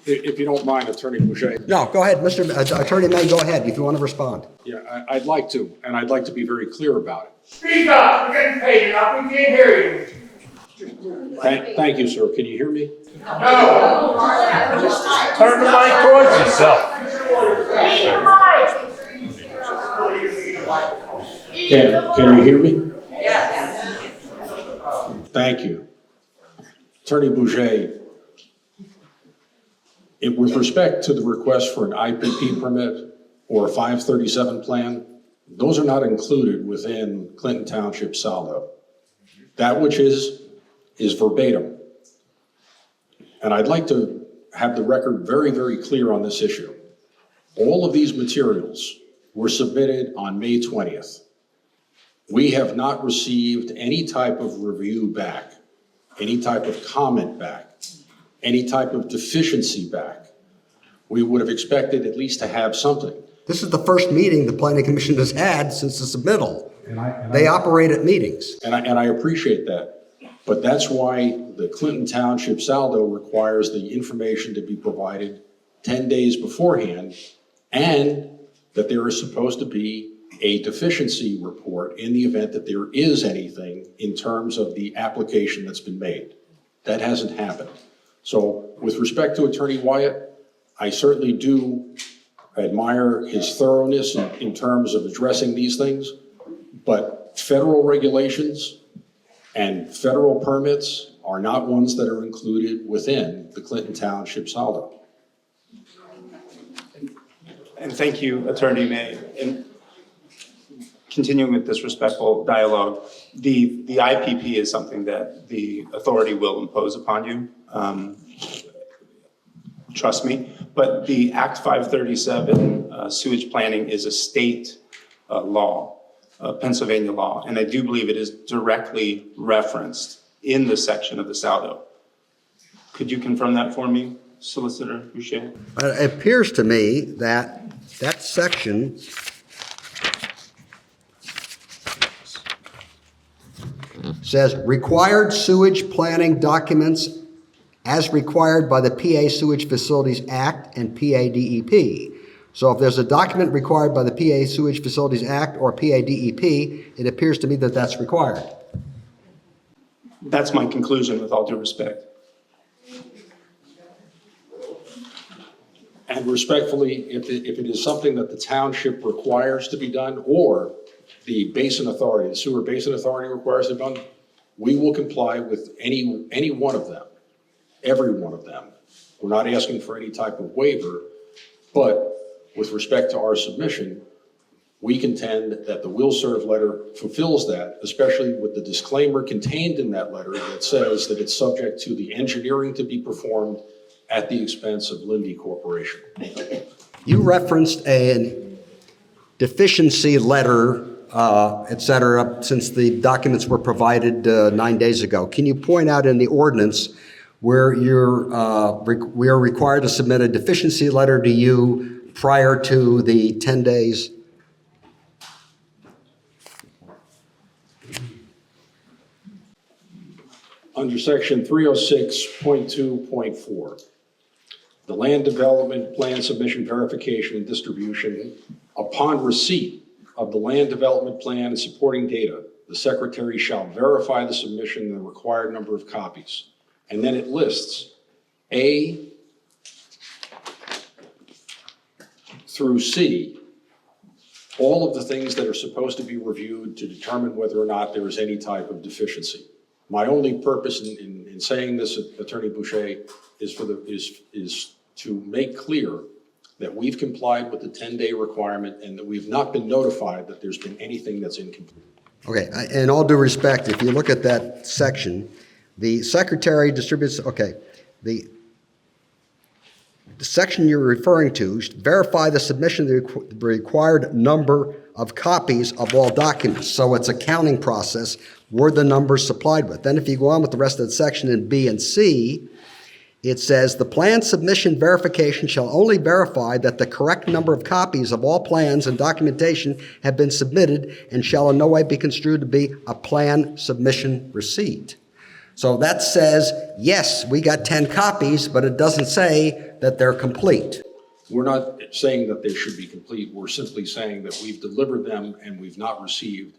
if you don't mind, Attorney Boucher. No, go ahead, Attorney May, go ahead if you want to respond. Yeah, I'd like to, and I'd like to be very clear about it. Speak up, we're getting paid enough, we can't hear you. Thank you, sir. Can you hear me? No. Turn the mic towards yourself. Can you hear me? Yes. Thank you. Attorney Boucher, with respect to the request for an IPP permit or a 537 plan, those are not included within Clinton Township Salvo. That which is verbatim. And I'd like to have the record very, very clear on this issue. All of these materials were submitted on May 20th. We have not received any type of review back, any type of comment back, any type of deficiency back. We would have expected at least to have something. This is the first meeting the planning commission has had since the submittal. They operate at meetings. And I appreciate that. But that's why the Clinton Township Salvo requires the information to be provided 10 days beforehand, and that there is supposed to be a deficiency report in the event that there is anything in terms of the application that's been made. That hasn't happened. So with respect to Attorney Wyatt, I certainly do admire his thoroughness in terms of addressing these things, but federal regulations and federal permits are not ones that are included within the Clinton Township Salvo. And thank you, Attorney May. And continuing with this respectful dialogue, the IPP is something that the authority will impose upon you. Trust me. But the Act 537 sewage planning is a state law, Pennsylvania law, and I do believe it is directly referenced in the section of the Salvo. Could you confirm that for me, Solicitor Boucher? It appears to me that that section says required sewage planning documents as required by the PA Sewage Facilities Act and PA DEP. So if there's a document required by the PA Sewage Facilities Act or PA DEP, it appears to me that that's required. That's my conclusion, with all due respect. And respectfully, if it is something that the township requires to be done, or the basin authority, the sewer basin authority requires to be done, we will comply with any one of them, every one of them. We're not asking for any type of waiver, but with respect to our submission, we contend that the will serve letter fulfills that, especially with the disclaimer contained in that letter that says that it's subject to the engineering to be performed at the expense of Lindy Corporation. You referenced a deficiency letter, et cetera, since the documents were provided 9 days ago. Can you point out in the ordinance where we are required to submit a deficiency letter to you prior to the 10 days? Under section 306.2.4, the land development plan submission verification and distribution, upon receipt of the land development plan and supporting data, the secretary shall verify the submission in the required number of copies. And then it lists A through C, all of the things that are supposed to be reviewed to determine whether or not there is any type of deficiency. My only purpose in saying this, Attorney Boucher, is to make clear that we've complied with the 10-day requirement and that we've not been notified that there's been anything that's incomplete. Okay, in all due respect, if you look at that section, the secretary distributes, okay, the section you're referring to, verify the submission of the required number of copies of all documents. So it's a counting process, were the numbers supplied with. Then if you go on with the rest of the section in B and C, it says the plan submission verification shall only verify that the correct number of copies of all plans and documentation have been submitted and shall in no way be construed to be a plan submission receipt. So that says, yes, we got 10 copies, but it doesn't say that they're complete. We're not saying that they should be complete. We're simply saying that we've delivered them and we've not received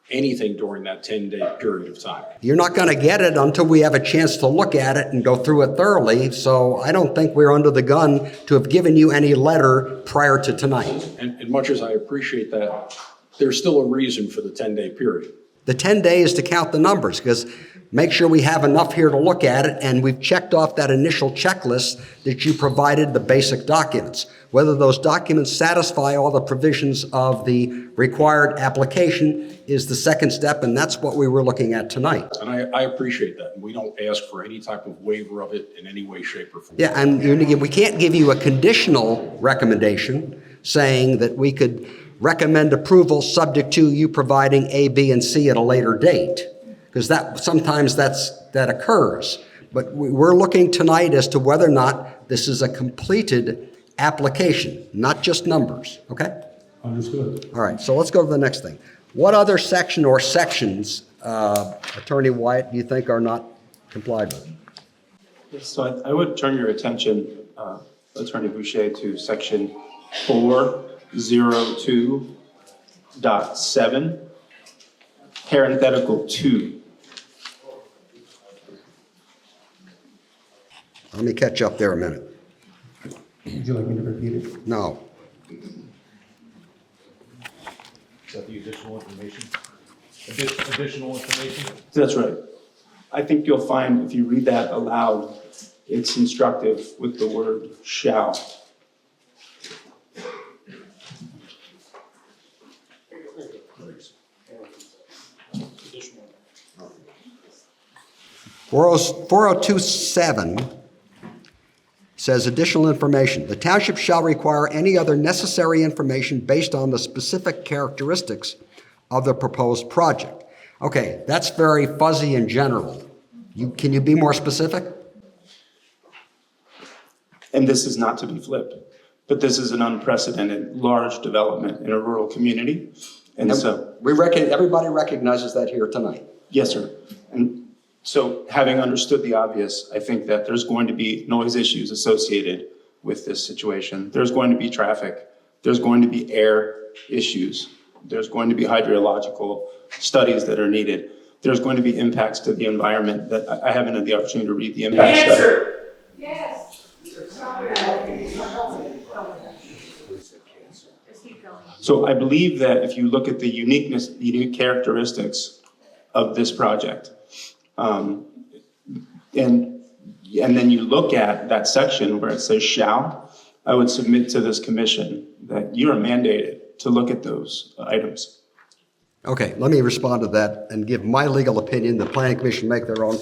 anything during that 10-day period of time. You're not going to get it until we have a chance to look at it and go through it thoroughly. So I don't think we're under the gun to have given you any letter prior to tonight. And much as I appreciate that, there's still a reason for the 10-day period. The 10 days to count the numbers, because make sure we have enough here to look at it, and we've checked off that initial checklist that you provided, the basic documents. Whether those documents satisfy all the provisions of the required application is the second step, and that's what we were looking at tonight. And I appreciate that. We don't ask for any type of waiver of it in any way, shape, or form. Yeah, and we can't give you a conditional recommendation saying that we could recommend approval subject to you providing A, B, and C at a later date, because sometimes that occurs. But we're looking tonight as to whether or not this is a completed application, not just numbers, okay? Understood. All right, so let's go to the next thing. What other section or sections, Attorney Wyatt, do you think are not complied with? So I would turn your attention, Attorney Boucher, to section 402.7, parenthetical 2. Let me catch up there a minute. Would you like me to repeat it? No. Is that the additional information? Additional information? That's right. I think you'll find if you read that aloud, it's instructive with the word shall. Four oh two seven says additional information. The township shall require any other necessary information based on the specific characteristics of the proposed project. Okay, that's very fuzzy and general. Can you be more specific? And this is not to be flipped, but this is an unprecedented large development in a rural community. And so, Everybody recognizes that here tonight. yes, sir. And so having understood the obvious, I think that there's going to be noise issues associated with this situation. There's going to be traffic. There's going to be air issues. There's going to be hydrological studies that are needed. There's going to be impacts to the environment that I haven't had the opportunity to read the impact study. Yes. So I believe that if you look at the unique characteristics of this project, and then you look at that section where it says shall, I would submit to this commission that you are mandated to look at those items. Okay, let me respond to that and give my legal opinion. The planning commission make their own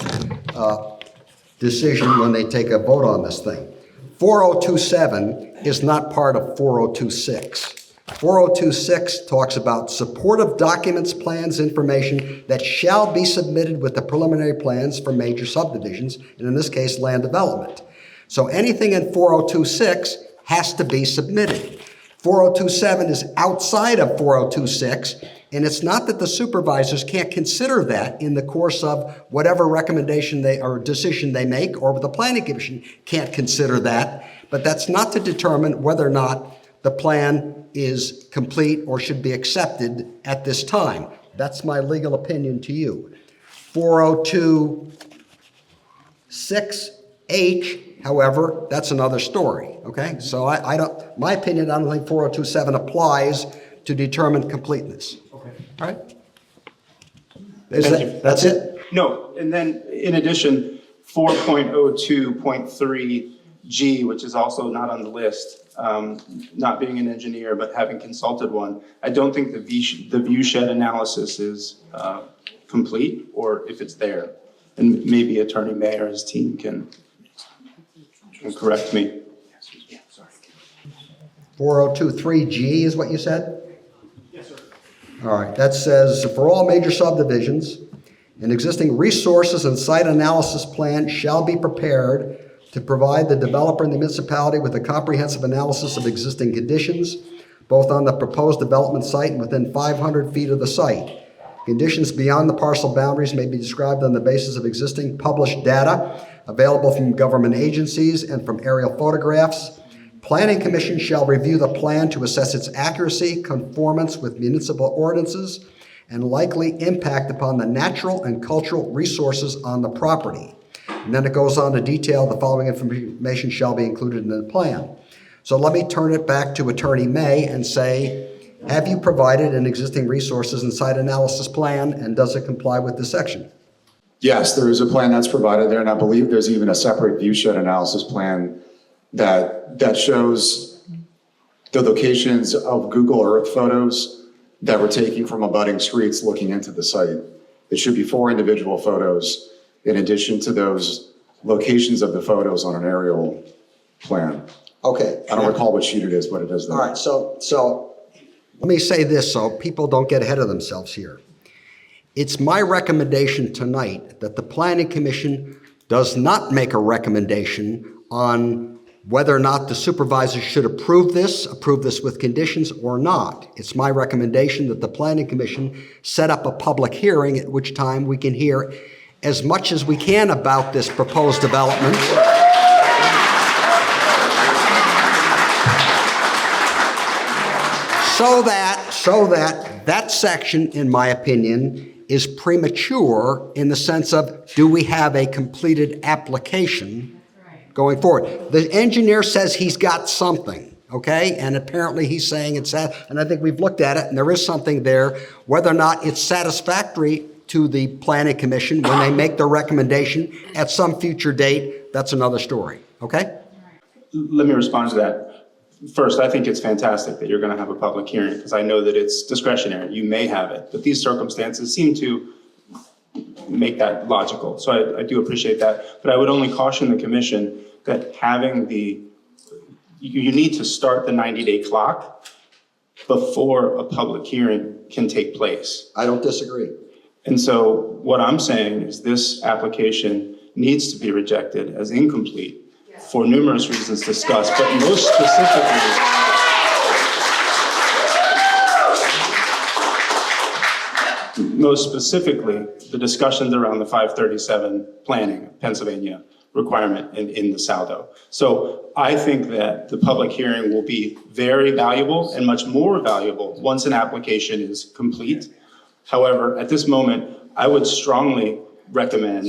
decision when they take a vote on this thing. 4027 is not part of 4026. 4026 talks about supportive documents, plans, information that shall be submitted with the preliminary plans for major subdivisions, and in this case, land development. So anything in 4026 has to be submitted. 4027 is outside of 4026, and it's not that the supervisors can't consider that in the course of whatever recommendation or decision they make, or the planning commission can't consider that, but that's not to determine whether or not the plan is complete or should be accepted at this time. That's my legal opinion to you. 4026H, however, that's another story, okay? So my opinion, I don't think 4027 applies to determine completeness. Okay. All right? Thank you. That's it? No, and then in addition, 4.02.3G, which is also not on the list, not being an engineer, but having consulted one, I don't think the viewshed analysis is complete, or if it's there. And maybe Attorney May or his team can correct me. 4023G is what you said? Yes, sir. All right, that says, for all major subdivisions, an existing resources and site analysis plan shall be prepared to provide the developer and the municipality with a comprehensive analysis of existing conditions, both on the proposed development site and within 500 feet of the site. Conditions beyond the parcel boundaries may be described on the basis of existing published data available from government agencies and from aerial photographs. Planning Commission shall review the plan to assess its accuracy, conformance with municipal ordinances, and likely impact upon the natural and cultural resources on the property. And then it goes on to detail the following information shall be included in the plan. So let me turn it back to Attorney May and say, have you provided an existing resources and site analysis plan, and does it comply with this section? Yes, there is a plan that's provided there, and I believe there's even a separate viewshed analysis plan that shows the locations of Google Earth photos that we're taking from abutting streets looking into the site. It should be 4 individual photos in addition to those locations of the photos on an aerial plan. Okay. I don't recall what sheet it is, but it is there. All right, so let me say this so people don't get ahead of themselves here. It's my recommendation tonight that the Planning Commission does not make a recommendation on whether or not the supervisors should approve this with conditions or not. It's my recommendation that the Planning Commission set up a public hearing at which time we can hear as much as we can about this proposed development. So that section, in my opinion, is premature in the sense of, do we have a completed application going forward? The engineer says he's got something, okay? And apparently he's saying it's, and I think we've looked at it, and there is something there. Whether or not it's satisfactory to the Planning Commission when they make their recommendation at some future date, that's another story, okay? Let me respond to that. First, I think it's fantastic that you're going to have a public hearing because I know that it's discretionary. You may have it, but these circumstances seem to make that logical. So I do appreciate that. But I would only caution the commission that having you need to start the 90-day clock before a public hearing can take place. I don't disagree. And so what I'm saying is this application needs to be rejected as incomplete for numerous reasons discussed, but most specifically, the discussions around the 537 planning, Pennsylvania requirement in the Salvo. So I think that the public hearing will be very valuable and much more valuable once an application is complete. However, at this moment, I would strongly recommend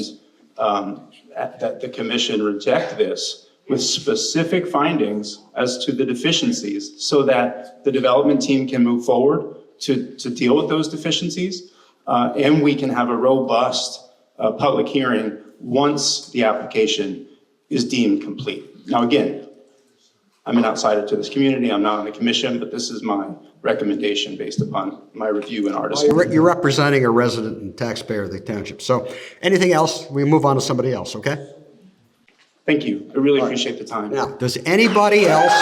that the commission reject this with specific findings as to the deficiencies so that the development team can move forward to deal with those deficiencies and we can have a robust public hearing once the application is deemed complete. Now again, I'm an outsider to this community, I'm not on the commission, but this is my recommendation based upon my review and artist. You're representing a resident and taxpayer of the township. So anything else, we move on to somebody else, okay? Thank you. I really appreciate the time. Now, does anybody else?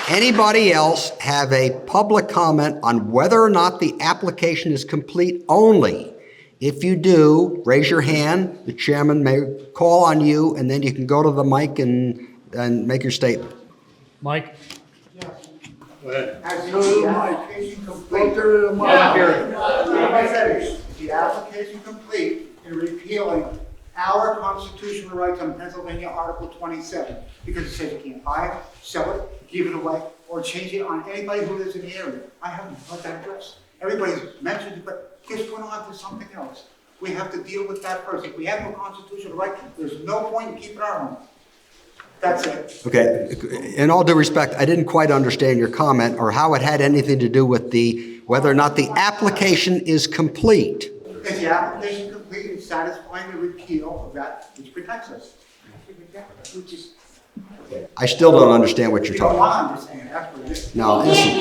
Anybody else have a public comment on whether or not the application is complete only? If you do, raise your hand. The chairman may call on you, and then you can go to the mic and make your statement. Mike? As the application complete. The application complete in repealing our constitutional rights on Pennsylvania Article 27, because it says you can't buy it, sell it, give it away, or change it on anybody who lives in the area. I haven't heard that address. Everybody's mentioned it, but just went on to something else. We have to deal with that first. If we have no constitutional right, there's no point in keeping our own. That's it. Okay, in all due respect, I didn't quite understand your comment or how it had anything to do with whether or not the application is complete. Is the application complete and satisfying the repeal of that which protects us? I still don't understand what you're You don't talking want about. to understand, that's what it is. No, listen,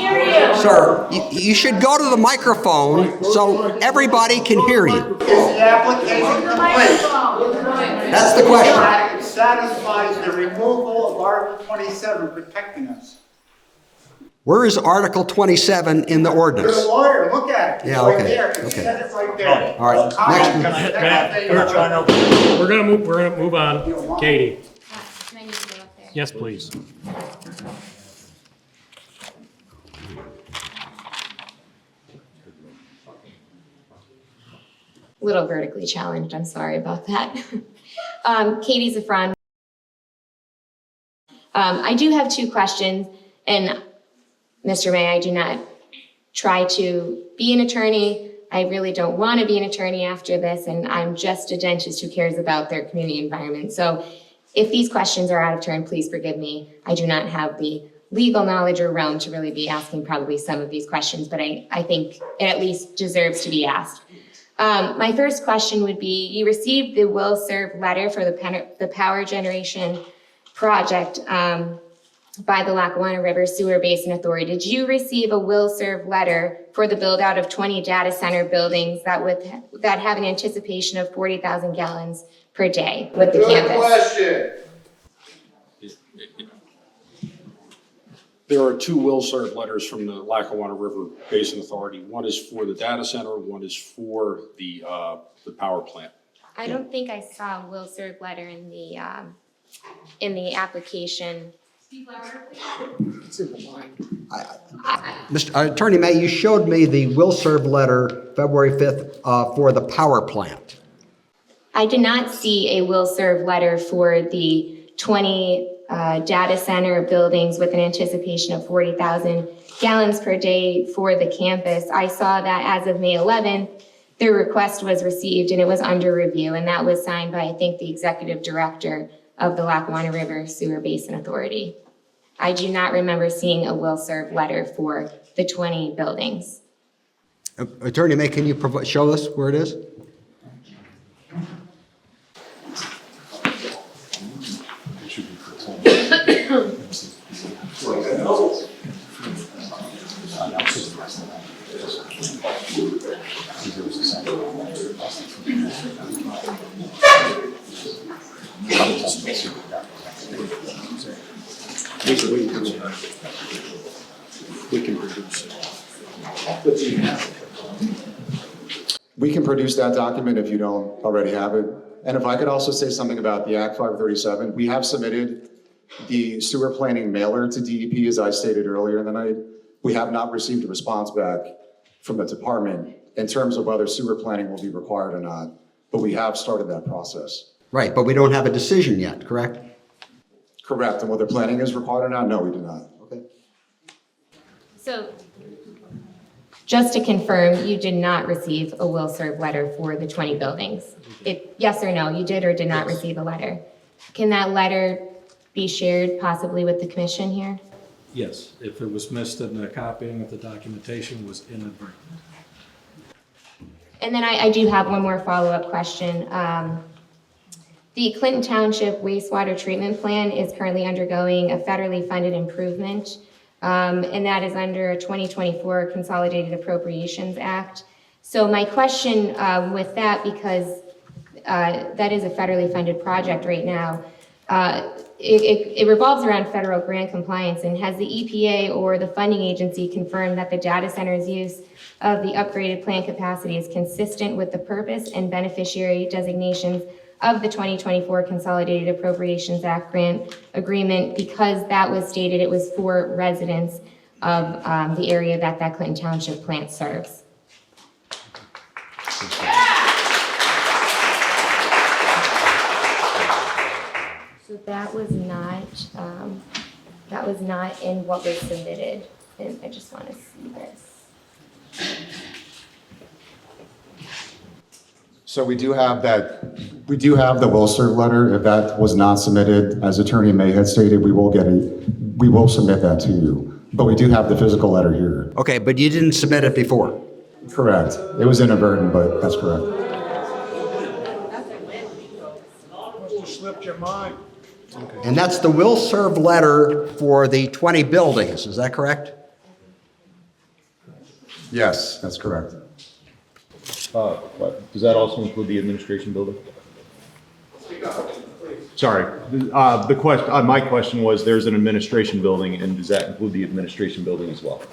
sir, you should go to the microphone so everybody can hear you. Is the application complete? That's the question. It satisfies the removal of Article 27 protecting us. Where is Article 27 in the You're ordinance? a lawyer, look at it. It's Yeah, right okay, there. It okay. says it right there. All right, We're gonna move on. Katie? Can I need to go up there? Yes, please. Little vertically challenged, I'm sorry about that. Katie Zafran. I do have two questions, and Mr. May, I do not try to be an attorney. I really don't want to be an attorney after this, and I'm just a dentist who cares about their community environment. So if these questions are out of turn, please forgive me. I do not have the legal knowledge or realm to really be asking probably some of these questions, but I think it at least deserves to be asked. My first question would be, you received the will serve letter for the power generation project by the Lackawanna River Sewer Basin Authority. Did you receive a will serve letter for the build out of 20 data center buildings that have an anticipation of 40,000 gallons per day with the campus? Good question. There are two will-serve letters from the Lackawanna River Basin Authority. One is for the data center, one is for the power plant. I don't think I saw a will serve letter in the application. It's in the line. Mr. Attorney May, you showed me the will serve letter February 5th for the power plant. I did not see a will serve letter for the 20 data center buildings with an anticipation of 40,000 gallons per day for the campus. I saw that as of May 11th, their request was received and it was under review, and that was signed by, I think, the executive director of the Lackawanna River Sewer Basin Authority. I do not remember seeing a will serve letter for the 20 buildings. Attorney May, can you show us where it is? We can produce it. We can produce that document if you don't already have it. And if I could also say something about the Act 537, we have submitted the sewer planning mailer to DEP, as I stated earlier in the night. We have not received a response back from the department in terms of whether sewer planning will be required or not, but we have started that process. Right, but we don't have a decision yet, correct? Correct, and whether planning is required or not, no, we do not. Okay. So just to confirm, you did not receive a will serve letter for the 20 buildings? Yes or no, you did or did not receive a letter? Can that letter be shared possibly with the commission here? Yes, if it was missed in the copying, if the documentation was inadvertent. And then I do have one more follow-up question. The Clinton Township wastewater treatment plan is currently undergoing a federally funded improvement, and that is under a 2024 Consolidated Appropriations Act. So my question with that, because that is a federally funded project right now, it revolves around federal grant compliance, and has the EPA or the funding agency confirmed that the data center's use of the upgraded plant capacity is consistent with the purpose and beneficiary designations of the 2024 Consolidated Appropriations Act grant agreement, because that was stated it was for residents of the area that Clinton Township plant serves. So that was not in what was submitted, and I just want to see this. So we do have the will serve letter. If that was not submitted, as Attorney May had stated, we will submit that to you. But we do have the physical letter here. Okay, but you didn't submit it before? Correct. It was inadvertent, but that's correct. Must have slipped your mind. And that's the will serve letter for the 20 buildings, is that correct? Yes, that's correct. Does that also include the administration building? Sorry, my question was, there's an administration building, and does that include the administration building as well?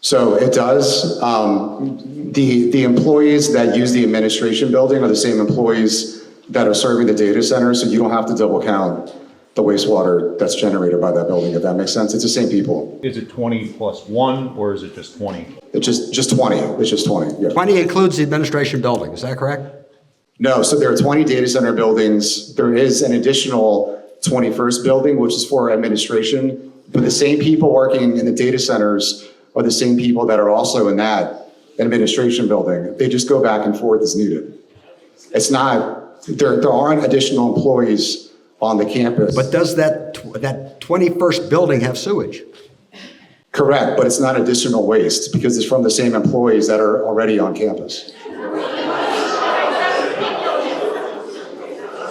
So it does. The employees that use the administration building are the same employees that are serving the data center, so you don't have to double count the wastewater that's generated by that building, if that makes sense. It's the same people. Is it 20 plus 1, or is it just 20? It's just 20. It's just 20, yeah. 20 includes the administration building, is that correct? No, so there are 20 data center buildings. There is an additional 21st building, which is for administration, but the same people working in the data centers are the same people that are also in that administration building. They just go back and forth as needed. It's not, there aren't additional employees on the campus. But does that 21st building have sewage? Correct, but it's not additional waste because it's from the same employees that are already on campus.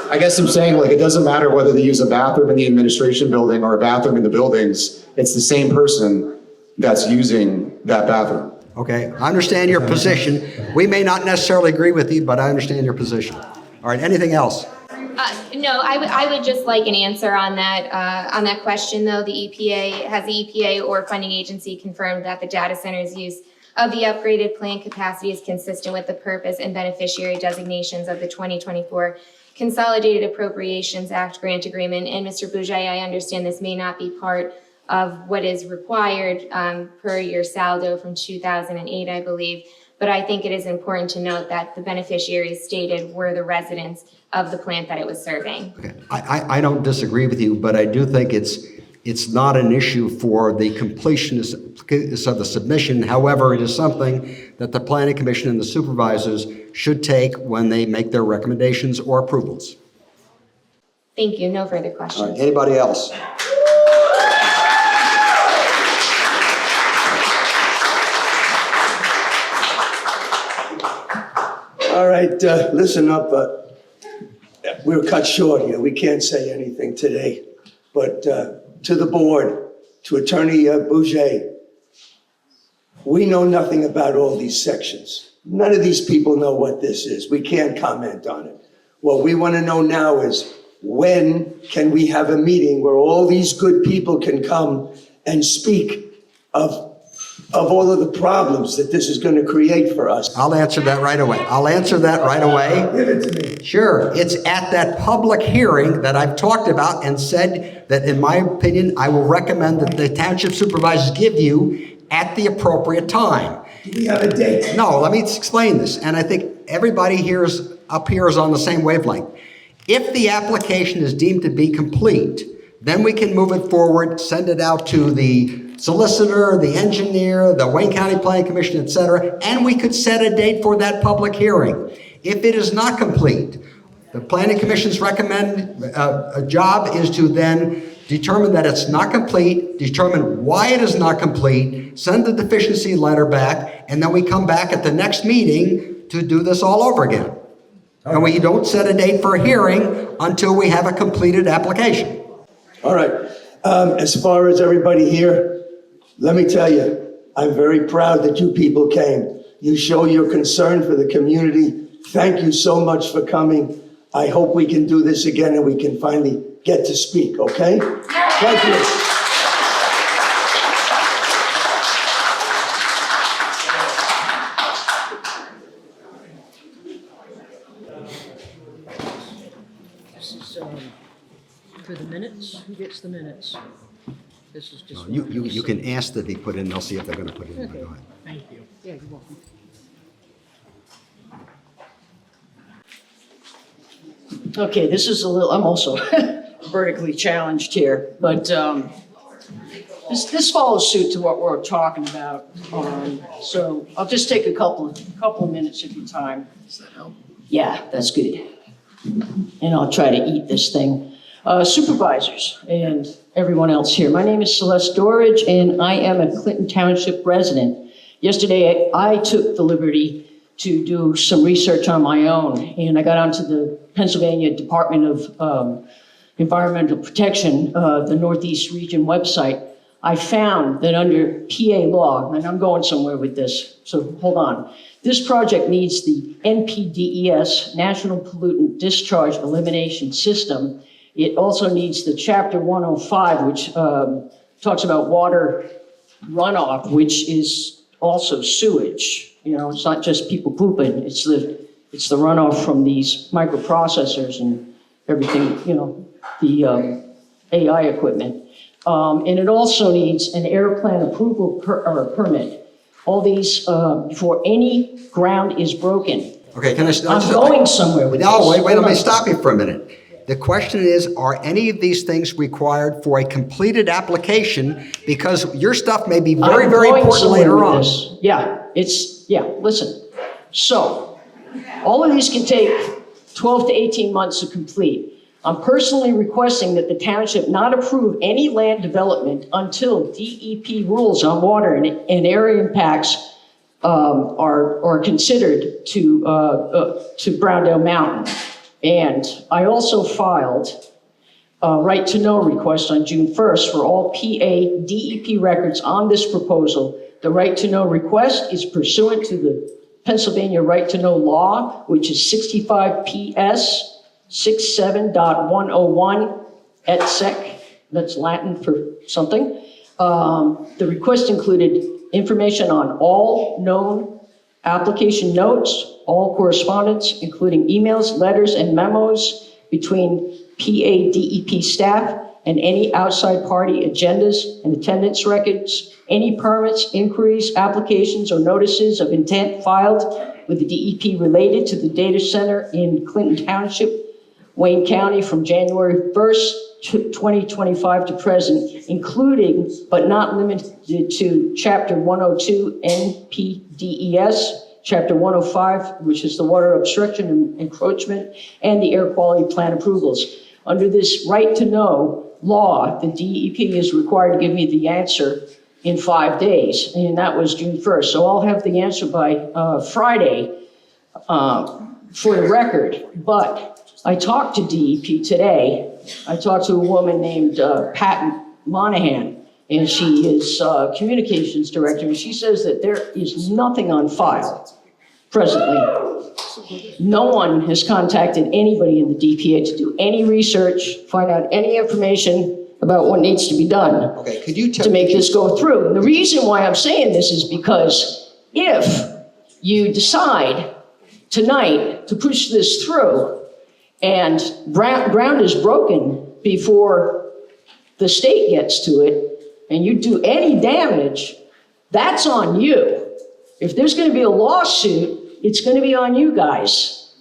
I guess I'm saying, like, it doesn't matter whether they use a bathroom in the administration building or a bathroom in the buildings. It's the same person that's using that bathroom. Okay, I understand your position. We may not necessarily agree with you, but I understand your position. All right, anything else? No, I would just like an answer on that question, though. Has the EPA or funding agency confirmed that the data center's use of the upgraded plant capacity is consistent with the purpose and beneficiary designations of the 2024 Consolidated Appropriations Act grant agreement? And Mr. Bourget, I understand this may not be part of what is required per your saldo from 2008, I believe. But I think it is important to note that the beneficiaries stated were the residents of the plant that it was serving. Okay. I don't disagree with you, but I do think it's not an issue for the completionist of the submission. However, it is something that the Planning Commission and the supervisors should take when they make their recommendations or approvals. Thank you. No further All questions. right, anybody else? All right, listen up. We're cut short here. We can't say anything today. But to the board, to Attorney Bourget, we know nothing about all these sections. None of these people know what this is. We can't comment on it. What we want to know now is, when can we have a meeting where all these good people can come and speak of all of the problems that this is going to create for us? I'll answer that right away. Give it to me. Sure. It's at that public hearing that I've talked about and said that, in my opinion, I will recommend that the township supervisors give you at the appropriate time. Do we have a date? No, let me explain this. And I think everybody up here is on the same wavelength. If the application is deemed to be complete, then we can move it forward, send it out to the solicitor, the engineer, the Wayne County Planning Commission, et cetera, and we could set a date for that public hearing. If it is not complete, the Planning Commission's job is to then determine that it's not complete, determine why it is not complete, send the deficiency letter back, and then we come back at the next meeting to do this all over again. And we don't set a date for a hearing until we have a completed application. All right. As far as everybody here, let me tell you, I'm very proud that you people came. You show your concern for the community. Thank you so much for coming. I hope we can do this again and we can finally get to speak, okay? Thank you. This is for the minutes. Who gets the minutes? This is just. You can ask that they put in, they'll see if they're going to put it in. Okay. Go ahead. Thank you. Yeah, you're welcome. Okay, this is a little, I'm also vertically challenged here, but this follows suit to what we're talking about. So I'll just take a couple of minutes of your time. Does that help? Yeah, that's good. And I'll try to eat this thing. Supervisors and everyone else here. My name is Celeste Dorridge, and I am a Clinton Township resident. Yesterday, I took the liberty to do some research on my own, and I got onto the Pennsylvania Department of Environmental Protection, the Northeast Region website. I found that under PA law, and I'm going somewhere with this, so hold on. This project needs the NPDES, National Pollutant Discharge Elimination System. It also needs the Chapter 105, which talks about water runoff, which is also sewage. You know, it's not just people pooping, it's the runoff from these microprocessors and everything, you know, the AI equipment. And it also needs an air plan approval permit. All these, before any ground is broken. Okay, can I? I'm going somewhere with this. No, wait, let me on. stop you for a minute. The question is, are any of these things required for a completed application? Because your stuff may be very, very important later on. Yeah, listen. So, all of these can take 12 to 18 months to complete. I'm personally requesting that the township not approve any land development until DEP rules on water and area impacts are considered to Browndale Mountain. And I also filed a right to know request on June 1st for all PA DEP records on this proposal. The right to know request is pursuant to the Pennsylvania right to know law, which is 65 PS 67.101 et sec, that's Latin for something. The request included information on all known application notes, all correspondence, including emails, letters, and memos between PADEP staff and any outside party agendas and attendance records, any permits, inquiries, applications, or notices of intent filed with the DEP related to the data center in Clinton Township, Wayne County from January 1st, 2025 to present, including but not limited to Chapter 102 NPDES, Chapter 105, which is the water obstruction and encroachment, and the air quality plan approvals. Under this right to know law, the DEP is required to give me the answer in 5 days, and that was June 1st. So I'll have the answer by Friday for the record. But I talked to DEP today. I talked to a woman named Pat Monahan, and she is communications director, and she says that there is nothing on file presently. No one has contacted anybody in the DPA to do any research, find out any information about what needs to be done. Okay, could you to make this go through? And the reason why I'm saying this is because if you decide tonight to push this through and ground is broken before the state gets to it, and you do any damage, that's on you. If there's going to be a lawsuit, it's going to be on you guys.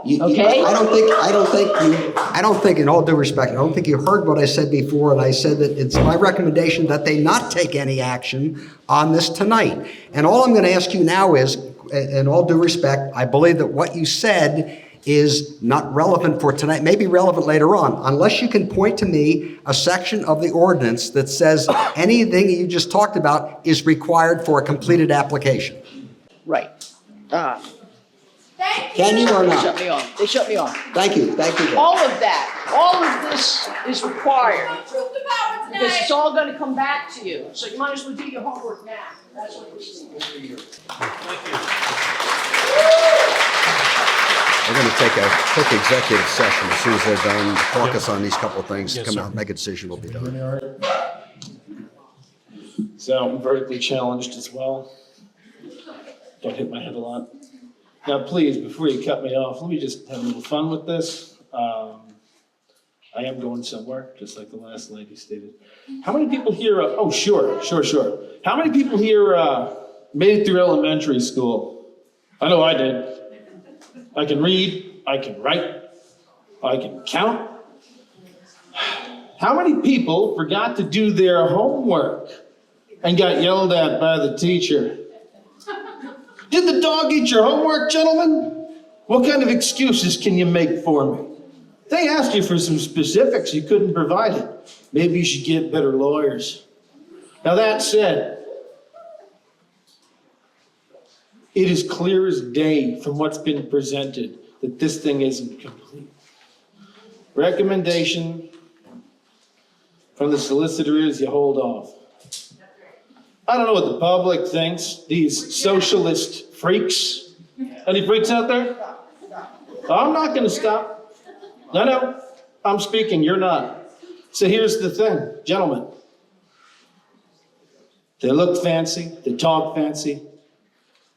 Okay? I don't think, in all due respect, I don't think you heard what I said before, and I said that it's my recommendation that they not take any action on this tonight. And all I'm going to ask you now is, in all due respect, I believe that what you said is not relevant for tonight, maybe relevant later on, unless you can point to me a section of the ordinance that says anything you just talked about is required for a completed application. Right. Can you or not? They shut me off. They shut me off. Thank you. All of that, all of this is required. Because it's all gonna come back to you. So you might as well do your homework now. That's what we're saying. We're going to take a quick executive session as soon as they're done, focus on these couple of things, come out, make a decision, we'll be done. So I'm vertically challenged as well. Don't hit my head a lot. Now, please, before you cut me off, let me just have a little fun with this. I am going somewhere, just like the last lady stated. How many people here, sure. How many people here made it through elementary school? I know I did. I can read, I can write, I can count. How many people forgot to do their homework and got yelled at by the teacher? Did the dog eat your homework, gentlemen? What kind of excuses can you make for me? They asked you for some specifics, you couldn't provide it. Maybe you should get better lawyers. Now that said, it is clear as day from what's been presented that this thing isn't complete. Recommendation from the solicitor is you hold off. I don't know what the public thinks, these socialist freaks. Any freaks out there? I'm not gonna stop. No, I'm speaking, you're not. So here's the thing, gentlemen. They look fancy, they talk fancy.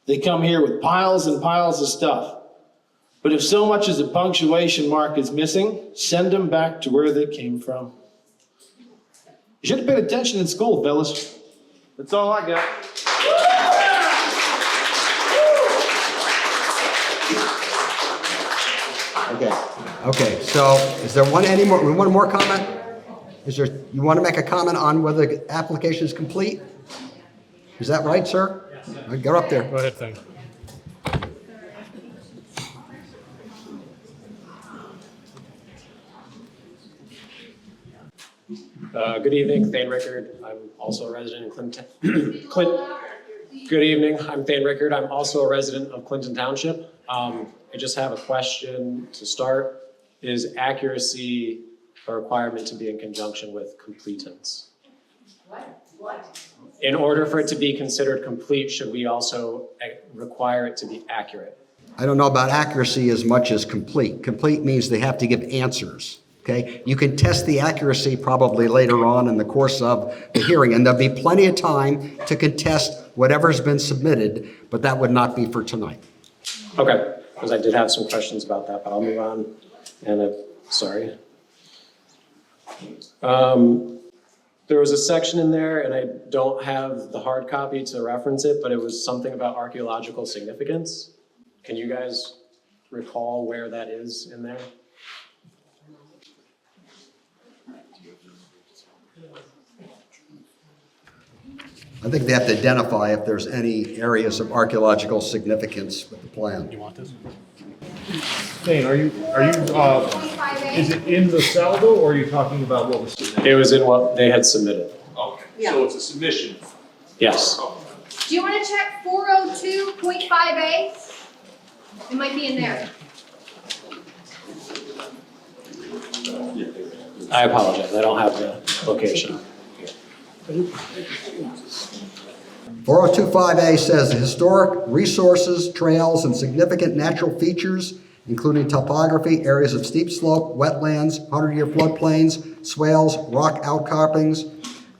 They come here with piles and piles of stuff. But if so much as a punctuation mark is missing, send them back to where they came from. You should have paid attention in school, fellas. That's all I got. Okay, so is there one more comment? You want to make a comment on whether the application is complete? Is that right, sir? Get up there. Go ahead, Thane. Good evening, Thane Rickard. I'm also a resident in Clinton. Good evening, I'm Thane Rickard. I'm also a resident of Clinton Township. I just have a question to start. Is accuracy a requirement to be in conjunction with completance? What? In order for it to be considered complete, should we also require it to be accurate? I don't know about accuracy as much as complete. Complete means they have to give answers, okay? You can test the accuracy probably later on in the course of the hearing, and there'll be plenty of time to contest whatever's been submitted, but that would not be for tonight. Okay, because I did have some questions about that, but I'll move on. And sorry. There was a section in there, and I don't have the hard copy to reference it, but it was something about archaeological significance. Can you guys recall where that is in there? I think they have to identify if there's any areas of archaeological significance with the plan. You want this? Thane, is it in the Salvo, or are you talking about what was submitted? It was in what they had submitted. Okay, Yeah. so it's a submission. Yes. Do you want to check 402.5A? It might be in there. I apologize, I don't have the location. 4025A says historic resources, trails, and significant natural features, including topography, areas of steep slope, wetlands, 100-year floodplains, swales, rock outcroppings,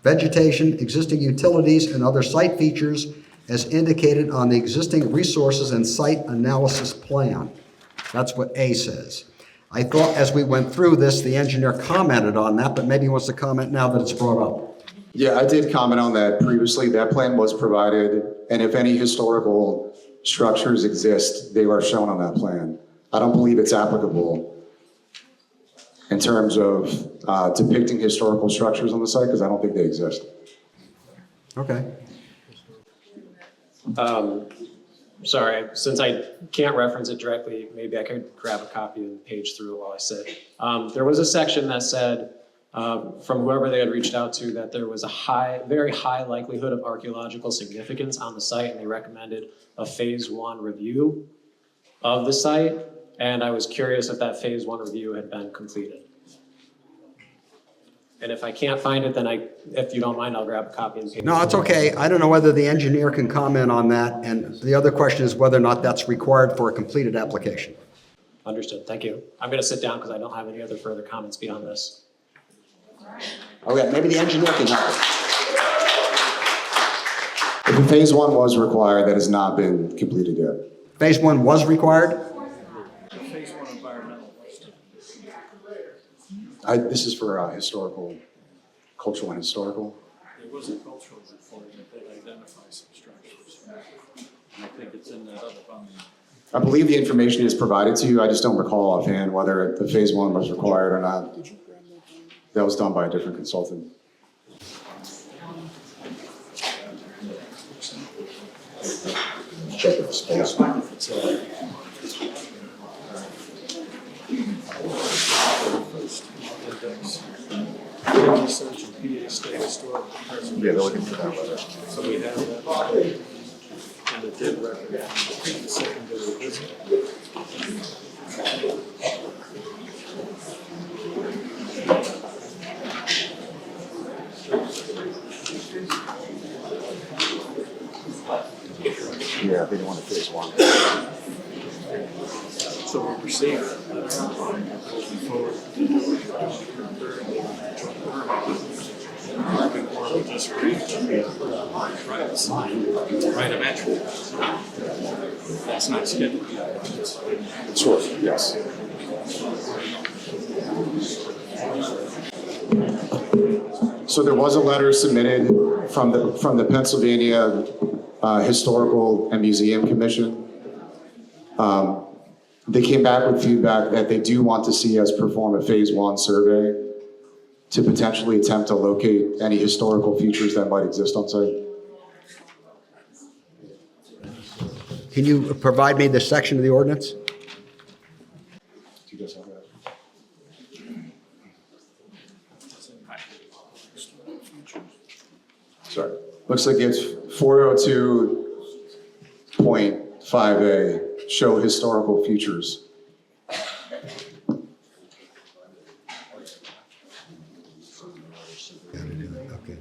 vegetation, existing utilities, and other site features as indicated on the existing resources and site analysis plan. That's what A says. I thought as we went through this, the engineer commented on that, but maybe he wants to comment now that it's brought up. Yeah, I did comment on that previously. That plan was provided, and if any historical structures exist, they are shown on that plan. I don't believe it's applicable in terms of depicting historical structures on the site, because I don't think they exist. Okay. Sorry, since I can't reference it directly, maybe I could grab a copy and page through it while I sit. There was a section that said, from whoever they had reached out to, that there was a very high likelihood of archaeological significance on the site, and they recommended a phase 1 review of the site. And I was curious if that phase 1 review had been completed. And if I can't find it, then if you don't mind, I'll grab a copy and page. No, it's okay. I don't know whether the engineer can comment on that, and the other question is whether or not that's required for a completed application. Understood, thank you. I'm gonna sit down because I don't have any other further comments beyond this. Okay, maybe the engineer can help. If a phase 1 was required, that has not been completed yet. Phase 1 was required? Phase 1 environmental. This is for historical, cultural and historical. There was a cultural report that identifies some structures. I think it's in that other one. I believe the information is provided to you. I just don't recall offhand whether the phase 1 was required or not. That was done by a different consultant. Check the space. Research and PA state historical preservation. Yeah, they're looking for that letter. So we have that. And it did recommend the secondary visit. Yeah, they don't want a phase 1. So we're proceeding moving forward. Or we just read private sign, right of entry. That's not scheduled yet. Sure, yes. So there was a letter submitted from the Pennsylvania Historical and Museum Commission. They came back with feedback that they do want to see us perform a phase 1 survey to potentially attempt to locate any historical features that might exist on site. Can you provide me the section of the ordinance? Do you guys have that? Sorry. Looks like it's 402.5A, show historical features. Okay.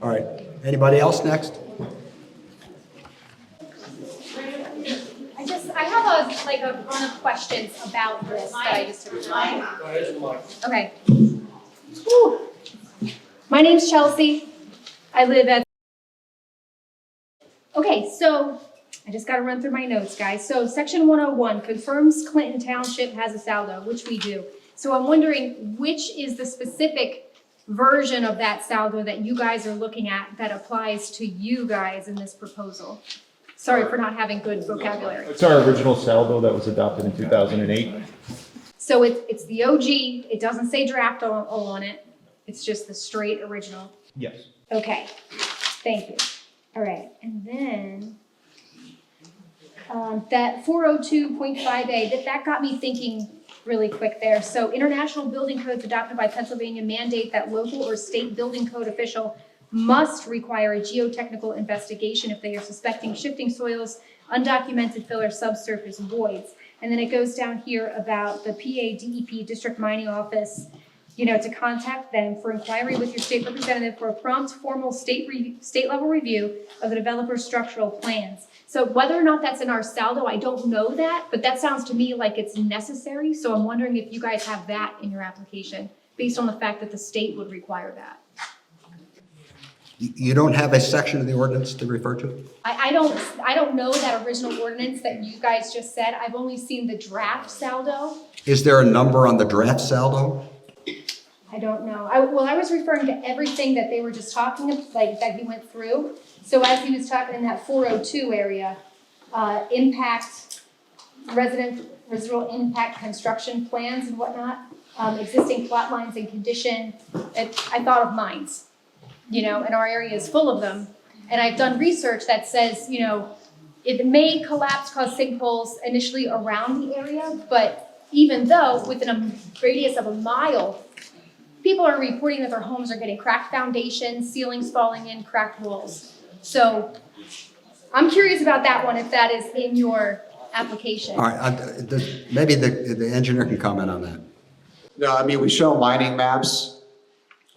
All right. Anybody else next? I have a about this that I just took. Okay. Whew. My name's Chelsea. I live at. Okay, so I just got to run through my notes, guys. So section 101 confirms Clinton Township has a saldo, which we do. So I'm wondering which is the specific version of that saldo that you guys are looking at that applies to you guys in this proposal. Sorry for not having good vocabulary. It's our original saldo that was adopted in 2008. So it's the OG. It doesn't say draft on it. It's just the straight original. Yes. Okay, thank you. All right, and then that 402.5A, that got me thinking really quick there. So international building codes adopted by Pennsylvania mandate that local or state building code official must require a geotechnical investigation if they are suspecting shifting soils, undocumented fill or subsurface voids. And then it goes down here about the PA DEP District Mining Office, to contact them for inquiry with your state representative for a prompt formal state level review of the developer's structural plans. So whether or not that's in our saldo, I don't know that, but that sounds to me like it's necessary. So I'm wondering if you guys have that in your application based on the fact that the state would require that. You don't have a section of the ordinance to refer to? I don't know that original ordinance that you guys just said. I've only seen the draft saldo. Is there a number on the draft saldo? I don't know. I was referring to everything that they were just talking, like that he went through. So as he was talking in that 402 area, impact, residual impact construction plans and whatnot, existing plot lines and condition, I thought of mines, and our area is full of them. And I've done research that says, it may collapse, cause sinkholes initially around the area, but even though within a radius of a mile, people are reporting that their homes are getting cracked foundations, ceilings falling in, cracked walls. So I'm curious about that one, if that is in your application. All right, maybe the engineer can comment on that. No, I mean, we show mining maps,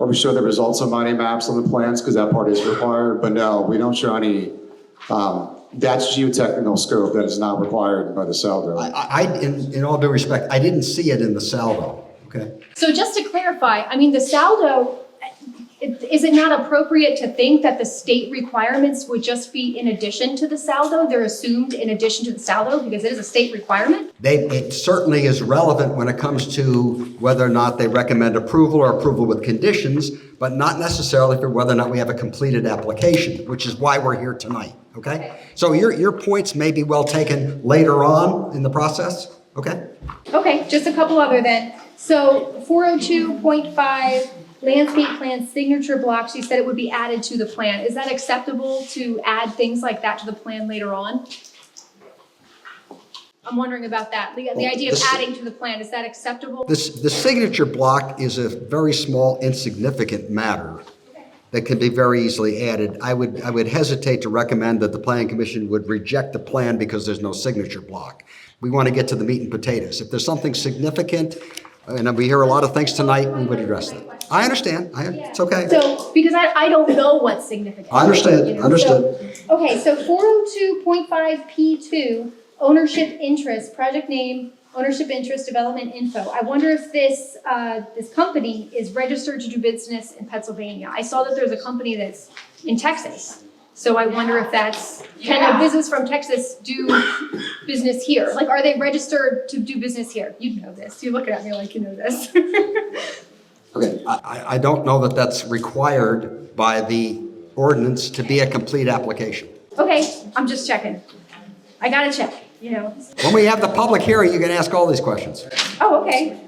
or we show the results of mining maps on the plans, because that part is required, but no, we don't show any, that's geotechnical scope that is not required by the saldo. In all due respect, I didn't see it in the saldo, okay? So just to clarify, the saldo, is it not appropriate to think that the state requirements would just be in addition to the saldo? They're assumed in addition to the saldo because it is a state requirement? It certainly is relevant when it comes to whether or not they recommend approval or approval with conditions, but not necessarily for whether or not we have a completed application, which is why we're here tonight, okay? So your points may be well taken later on in the process, okay? Okay, just a couple other then. So 402.5 landscape plan signature blocks, you said it would be added to the plan. Is that acceptable to add things like that to the plan later on? I'm wondering about that. The idea of adding to the plan, is that acceptable? The signature block is a very small, insignificant matter that can be very easily added. I would hesitate to recommend that the Planning Commission would reject the plan because there's no signature block. We want to get to the meat and potatoes. If there's something significant, and we hear a lot of things tonight, we would address that. I understand. It's okay. So, because I don't know what's significant. I understand. Understood. So, okay, so 402.5P2, ownership interest, project name, ownership interest, development info. I wonder if this company is registered to do business in Pennsylvania. I saw that there's a company that's in Texas. So I wonder if can a business from Texas do business here? Like, are they registered to do business here? You know this. You're looking at me like you know this. Okay, I don't know that that's required by the ordinance to be a complete application. Okay, I'm just checking. I gotta check, When we have the public hearing, you can ask all these questions. Oh, okay.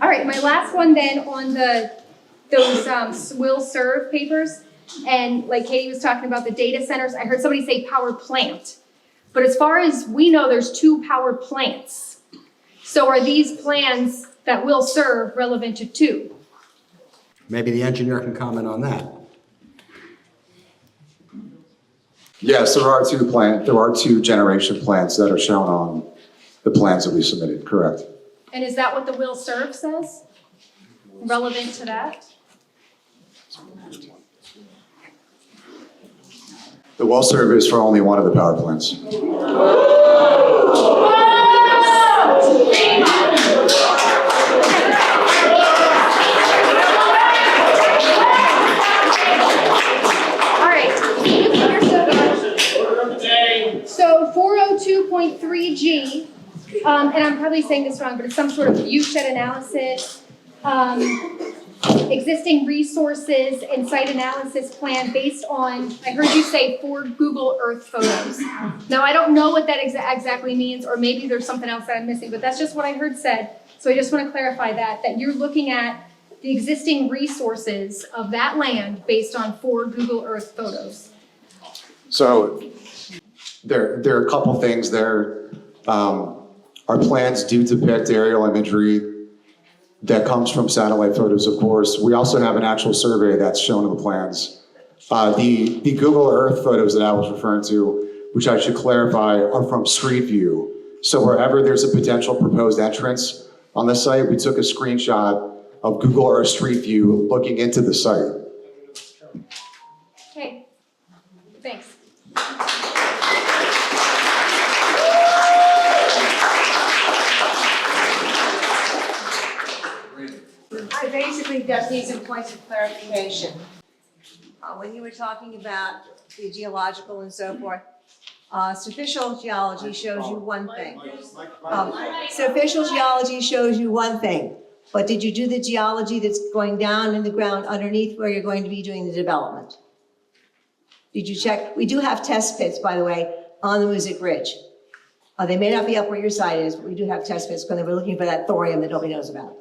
All right, my last one then on those will serve papers. And like Katie was talking about the data centers, I heard somebody say power plant. But as far as we know, there's 2 power plants. So are these plans that will serve relevant to 2? Maybe the engineer can comment on that. Yes, there are 2 generation plants that are shown on the plans that we submitted, correct? And is that what the will serve says? Relevant to that? The well serve is for only one of the power plants. 2.3G, and I'm probably saying this wrong, but it's some sort of viewshed analysis, existing resources and site analysis plan based on, I heard you say 4 Google Earth photos. Now, I don't know what that exactly means, or maybe there's something else that I'm missing, but that's just what I heard said. So I just want to clarify that you're looking at the existing resources of that land based on 4 Google Earth photos. So there are a couple things there. Our plans do depict aerial imagery that comes from satellite photos, of course. We also have an actual survey that's shown in the plans. The Google Earth photos that I was referring to, which I should clarify, are from Street View. So wherever there's a potential proposed entrance on the site, we took a screenshot of Google Earth Street View looking into the site. Okay, thanks. I basically just need some points of clarification. When you were talking about the geological and so forth, superficial geology shows you one thing. Superficial geology shows you one thing, but did you do the geology that's going down in the ground underneath where you're going to be doing the development? Did you check? We do have test pits, by the way, on the Music Ridge. They may not be up where your site is, but we do have test pits because we're looking for that thorium that nobody knows about.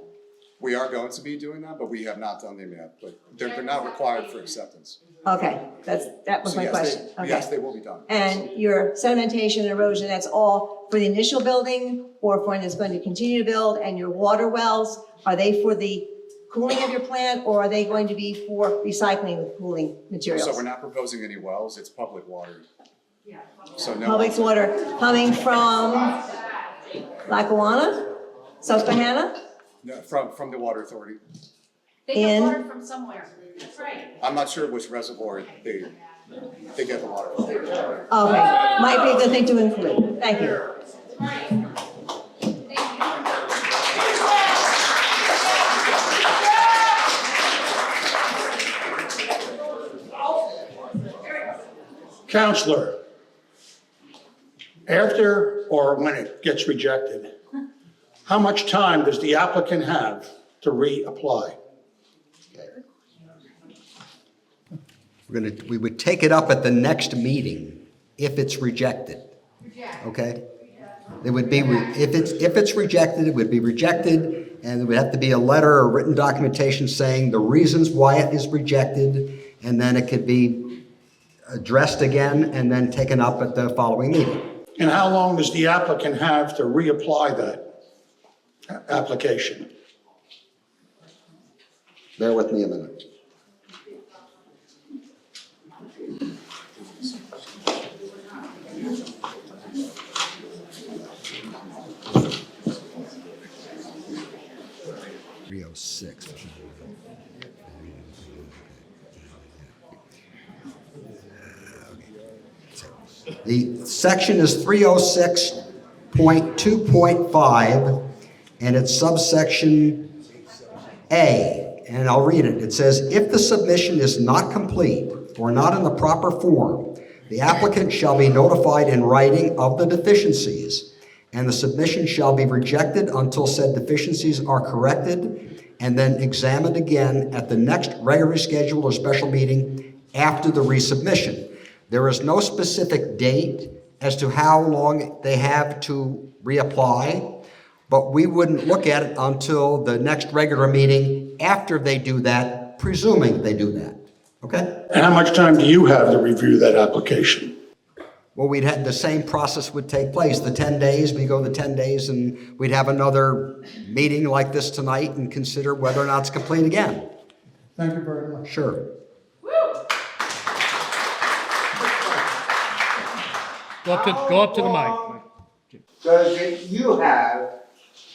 We are going to be doing that, but we have not done them yet, but they're not required for acceptance. Okay, that was So my yes, question. Okay. Yes, they will be done. And your sedimentation and erosion, that's all for the initial building or for when it's going to continue to build? And your water wells, are they for the cooling of your plant or are they going to be for recycling with cooling materials? So we're not proposing any wells, it's public water. So no. Public water coming from Lackawanna, Susquehanna? No, from the water authority. They get water from somewhere. That's right. I'm not sure which reservoir they get the water from. Okay, might be a good thing to include. Thank you. Counselor, after or when it gets rejected, how much time does the applicant have to reapply? We would take it up at the next meeting if it's rejected. Okay? It would be, if it's rejected, it would be rejected, and there would have to be a letter or written documentation saying the reasons why it is rejected, and then it could be addressed again and then taken up at the following meeting. And how long does the applicant have to reapply that application? Bear with me a minute. The section is 306.2.5, and it's subsection A, and I'll read it. It says, if the submission is not complete or not in the proper form, the applicant shall be notified in writing of the deficiencies, and the submission shall be rejected until said deficiencies are corrected and then examined again at the next regularly scheduled or special meeting after the resubmission. There is no specific date as to how long they have to reapply, but we wouldn't look at it until the next regular meeting after they do that, presuming they do that, okay? And how much time do you have to review that application? Well, we'd have, the same process would take place, the 10 days, we go the 10 days, and we'd have another meeting like this tonight and consider whether or not it's complete again. Thank you very much. Sure. Go up to the mic. Does you have,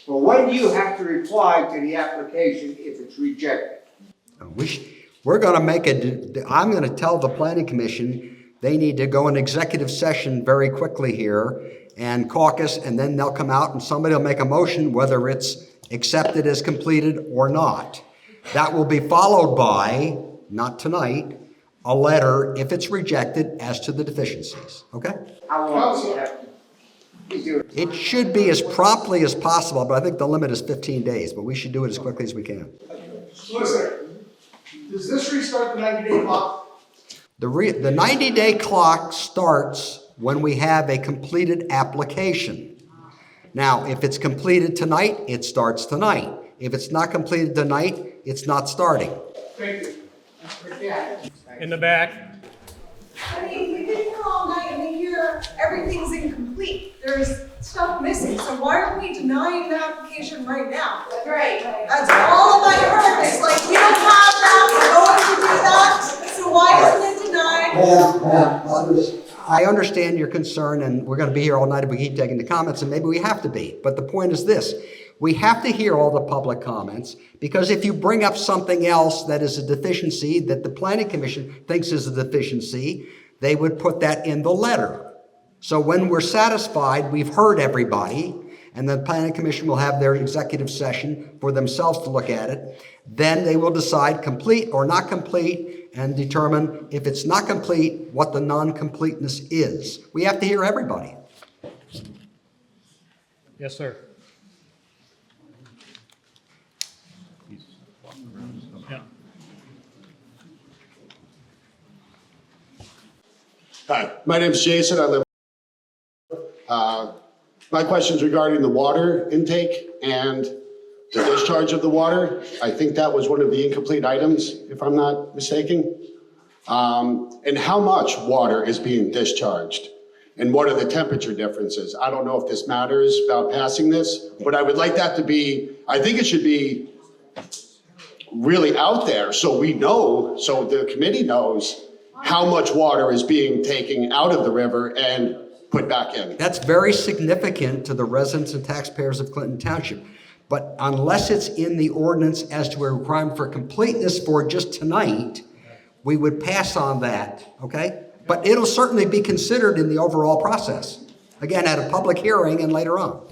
or when do you have to reply to the application if it's rejected? We're going to make I'm going to tell the planning commission they need to go in executive session very quickly here and caucus, and then they'll come out and somebody will make a motion whether it's accepted as completed or not. That will be followed by, not tonight, a letter if it's rejected as to the deficiencies, okay? How long do you have? It should be as promptly as possible, but I think the limit is 15 days, but we should do it as quickly as we can. Solicitor, does this restart the 90-day clock? The 90-day clock starts when we have a completed application. Now, if it's completed tonight, it starts tonight. If it's not completed tonight, it's not starting. Thank you. In the back. I mean, we've been here all night and we hear everything's incomplete. There's stuff missing. So why are we denying the application right now? Right. That's all I heard. It's like, we don't have that, we're going to do that. So why isn't it denied? I understand your concern, and we're going to be here all night if we keep taking the comments, and maybe we have to be. But the point is this. We have to hear all the public comments, because if you bring up something else that is a deficiency that the Planning Commission thinks is a deficiency, they would put that in the letter. So when we're satisfied, we've heard everybody, and the Planning Commission will have their executive session for themselves to look at it. Then they will decide complete or not complete and determine if it's not complete, what the non-completeness is. We have to hear everybody. Yes, sir. Yeah. Hi, my name's Jason. I live. My question's regarding the water intake and the discharge of the water. I think that was one of the incomplete items, if I'm not mistaken. And how much water is being discharged? And what are the temperature differences? I don't know if this matters about passing this, but I would like that to be, I think it should be really out there so we know, so the committee knows how much water is being taken out of the river and put back in. That's very significant to the residents and taxpayers of Clinton Township. But unless it's in the ordinance as to a requirement for completeness for just tonight, we would pass on that, okay? But it'll certainly be considered in the overall process. Again, at a public hearing and later on.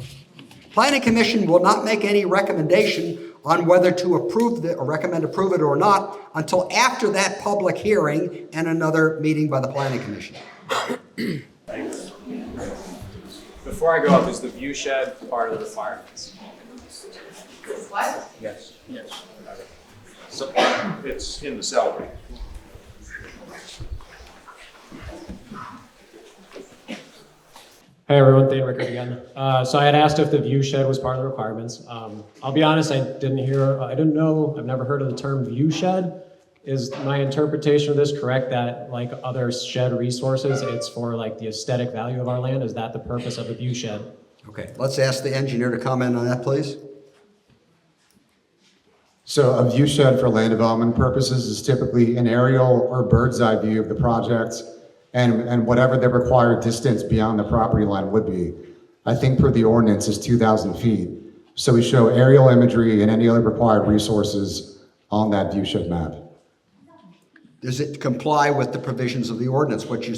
Planning Commission will not make any recommendation on whether to approve it or recommend approve it or not until after that public hearing and another meeting by the Planning Commission. Before I go up, is the view shed part of the requirements? What? Yes. Yes. So it's in the salary. Hey everyone, Thane Rickard again. So I had asked if the view shed was part of the requirements. I'll be honest, I didn't know, I've never heard of the term view shed. Is my interpretation of this correct that like other shed resources, it's for like the aesthetic value of our land? Is that the purpose of a view shed? Okay, let's ask the engineer to comment on that, please. So a view shed for land development purposes is typically an aerial or bird's eye view of the project and whatever the required distance beyond the property line would be. I think per the ordinance is 2,000 feet. So we show aerial imagery and any other required resources on that view shed map. Does it comply with the provisions of the ordinance, which you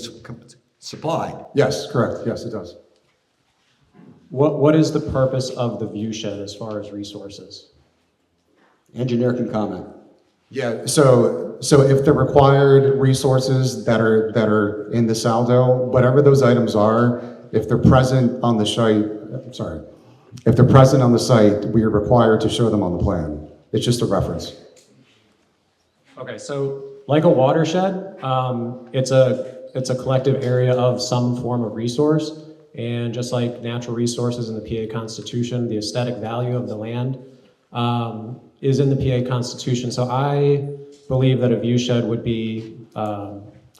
supplied? Yes, correct. Yes, it does. What is the purpose of the view shed as far as resources? Engineer can comment. Yeah, so if the required resources that are in the Salvo, whatever those items are, if they're present on the site, if they're present on the site, we are required to show them on the plan. It's just a reference. Okay, so like a watershed, it's a collective area of some form of resource, and just like natural resources in the PA Constitution, the aesthetic value of the land is in the PA Constitution. So I believe that a view shed would be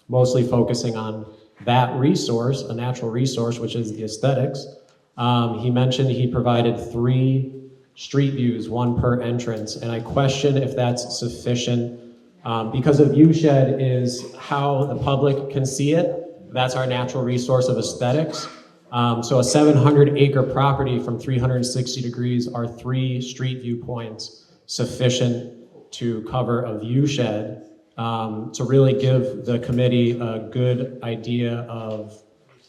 mostly focusing on that resource, a natural resource, which is the aesthetics. He mentioned he provided 3 street views, 1 per entrance, and I question if that's sufficient because a view shed is how the public can see it. That's our natural resource of aesthetics. So a 700-acre property from 360 degrees are 3 street view points sufficient to cover a view shed to really give the committee a good idea of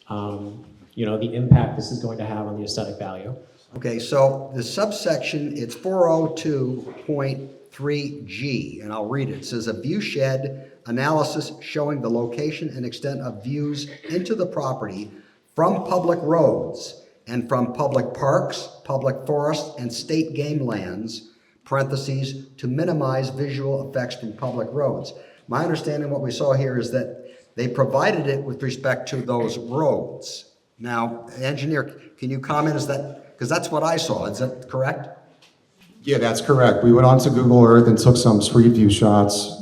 the impact this is going to have on the aesthetic value. Okay, so the subsection, it's 402.3G, and I'll read it. It says a view shed analysis showing the location and extent of views into the property from public roads and from public parks, public forests, and state game lands, parentheses, to minimize visual effects from public roads. My understanding, what we saw here is that they provided it with respect to those roads. Now, engineer, can you comment, is that, because that's what I saw, is that correct? Yeah, that's correct. We went onto Google Earth and took some street view shots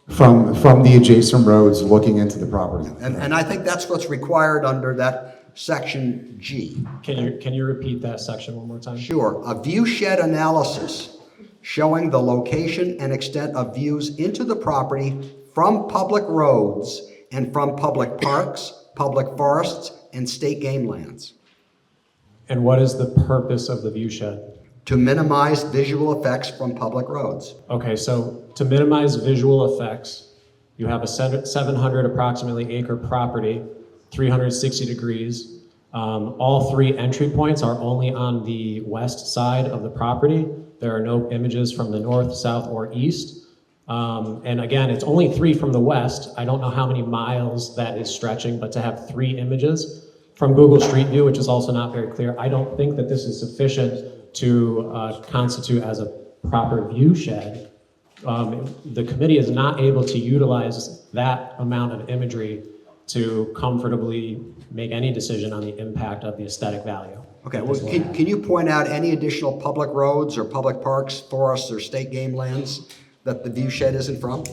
from the adjacent roads looking into the property. And I think that's what's required under that section G. Can you repeat that section one more time? Sure. A view shed analysis showing the location and extent of views into the property from public roads and from public parks, public forests, and state game lands. And what is the purpose of the view shed? To minimize visual effects from public roads. Okay, so to minimize visual effects, you have a 700 approximately acre property, 360 degrees. All three entry points are only on the west side of the property. There are no images from the north, south, or east. And again, it's only 3 from the west. I don't know how many miles that is stretching, but to have 3 images from Google Street View, which is also not very clear, I don't think that this is sufficient to constitute as a proper view shed. The committee is not able to utilize that amount of imagery to comfortably make any decision on the impact of the aesthetic value. Okay, well, can you point out any additional public roads or public parks, forests, or state game lands that the view shed isn't from?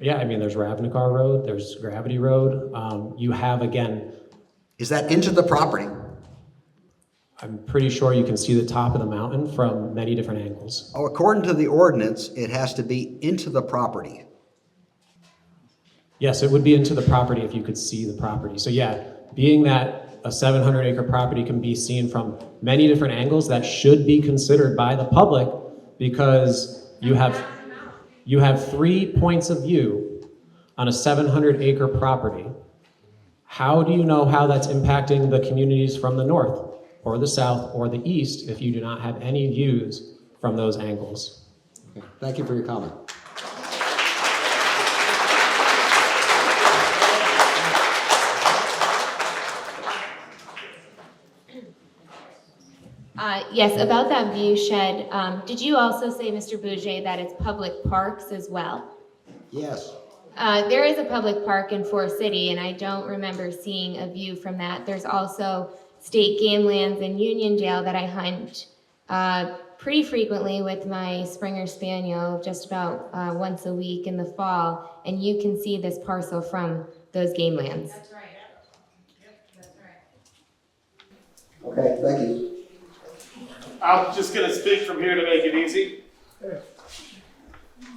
Yeah, I mean, there's Ravnikar Road, there's Gravity Road. You have, again... Is that into the property? I'm pretty sure you can see the top of the mountain from many different angles. Oh, according to the ordinance, it has to be into the property. Yes, it would be into the property if you could see the property. So yeah, being that a 700-acre property can be seen from many different angles, that should be considered by the public because you have 3 points of view on a 700-acre property. How do you know how that's impacting the communities from the north or the south or the east if you do not have any views from those angles? Okay. Thank you for your comment. Yes, about that view shed, did you also say, Mr. Bourget, that it's public parks as well? Yes. There is a public park in Forest City, and I don't remember seeing a view from that. There's also state game lands in Uniondale that I hunt pretty frequently with my Springer Spaniel, just about once a week in the fall, and you can see this parcel from those game lands. That's right. Yep, that's right. Okay, thank you. I'm just going to speak from here to make it easy.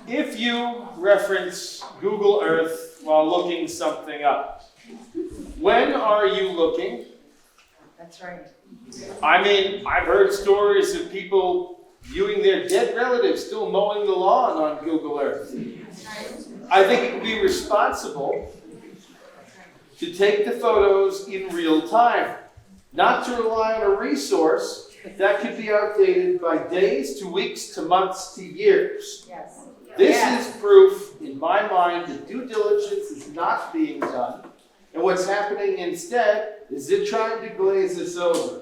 If you reference Google Earth while looking something up, when are you looking? That's right. I mean, I've heard stories of people viewing their dead relatives still mowing the lawn on Google Earth. I think it would be responsible to take the photos in real time, not to rely on a resource that could be outdated by days to weeks to months to years. Yes. This is proof, in my mind, that due diligence is not being done, and what's happening instead is they're trying to glaze us over.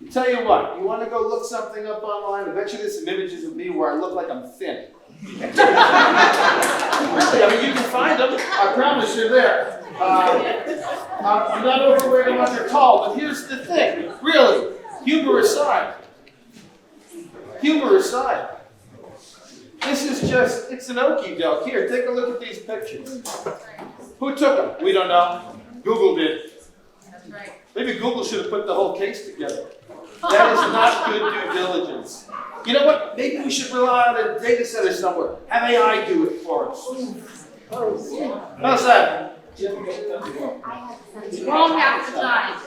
I tell you what, you want to go look something up online? I bet you there's some images of me where I look like I'm thin. Really, I mean, you can find them. I promise you're there. I'm not overweight, I'm not tall, but here's the thing. Really, humor aside. Humor aside. This is just, it's an okie doke. Here, take a look at these pictures. Who took them? We don't know. Google did. That's right. Maybe Google should have put the whole case together. That is not good due diligence. You know what? Maybe we should rely on a data center somewhere. Have AI do it for us. How's that? Wrong half the time.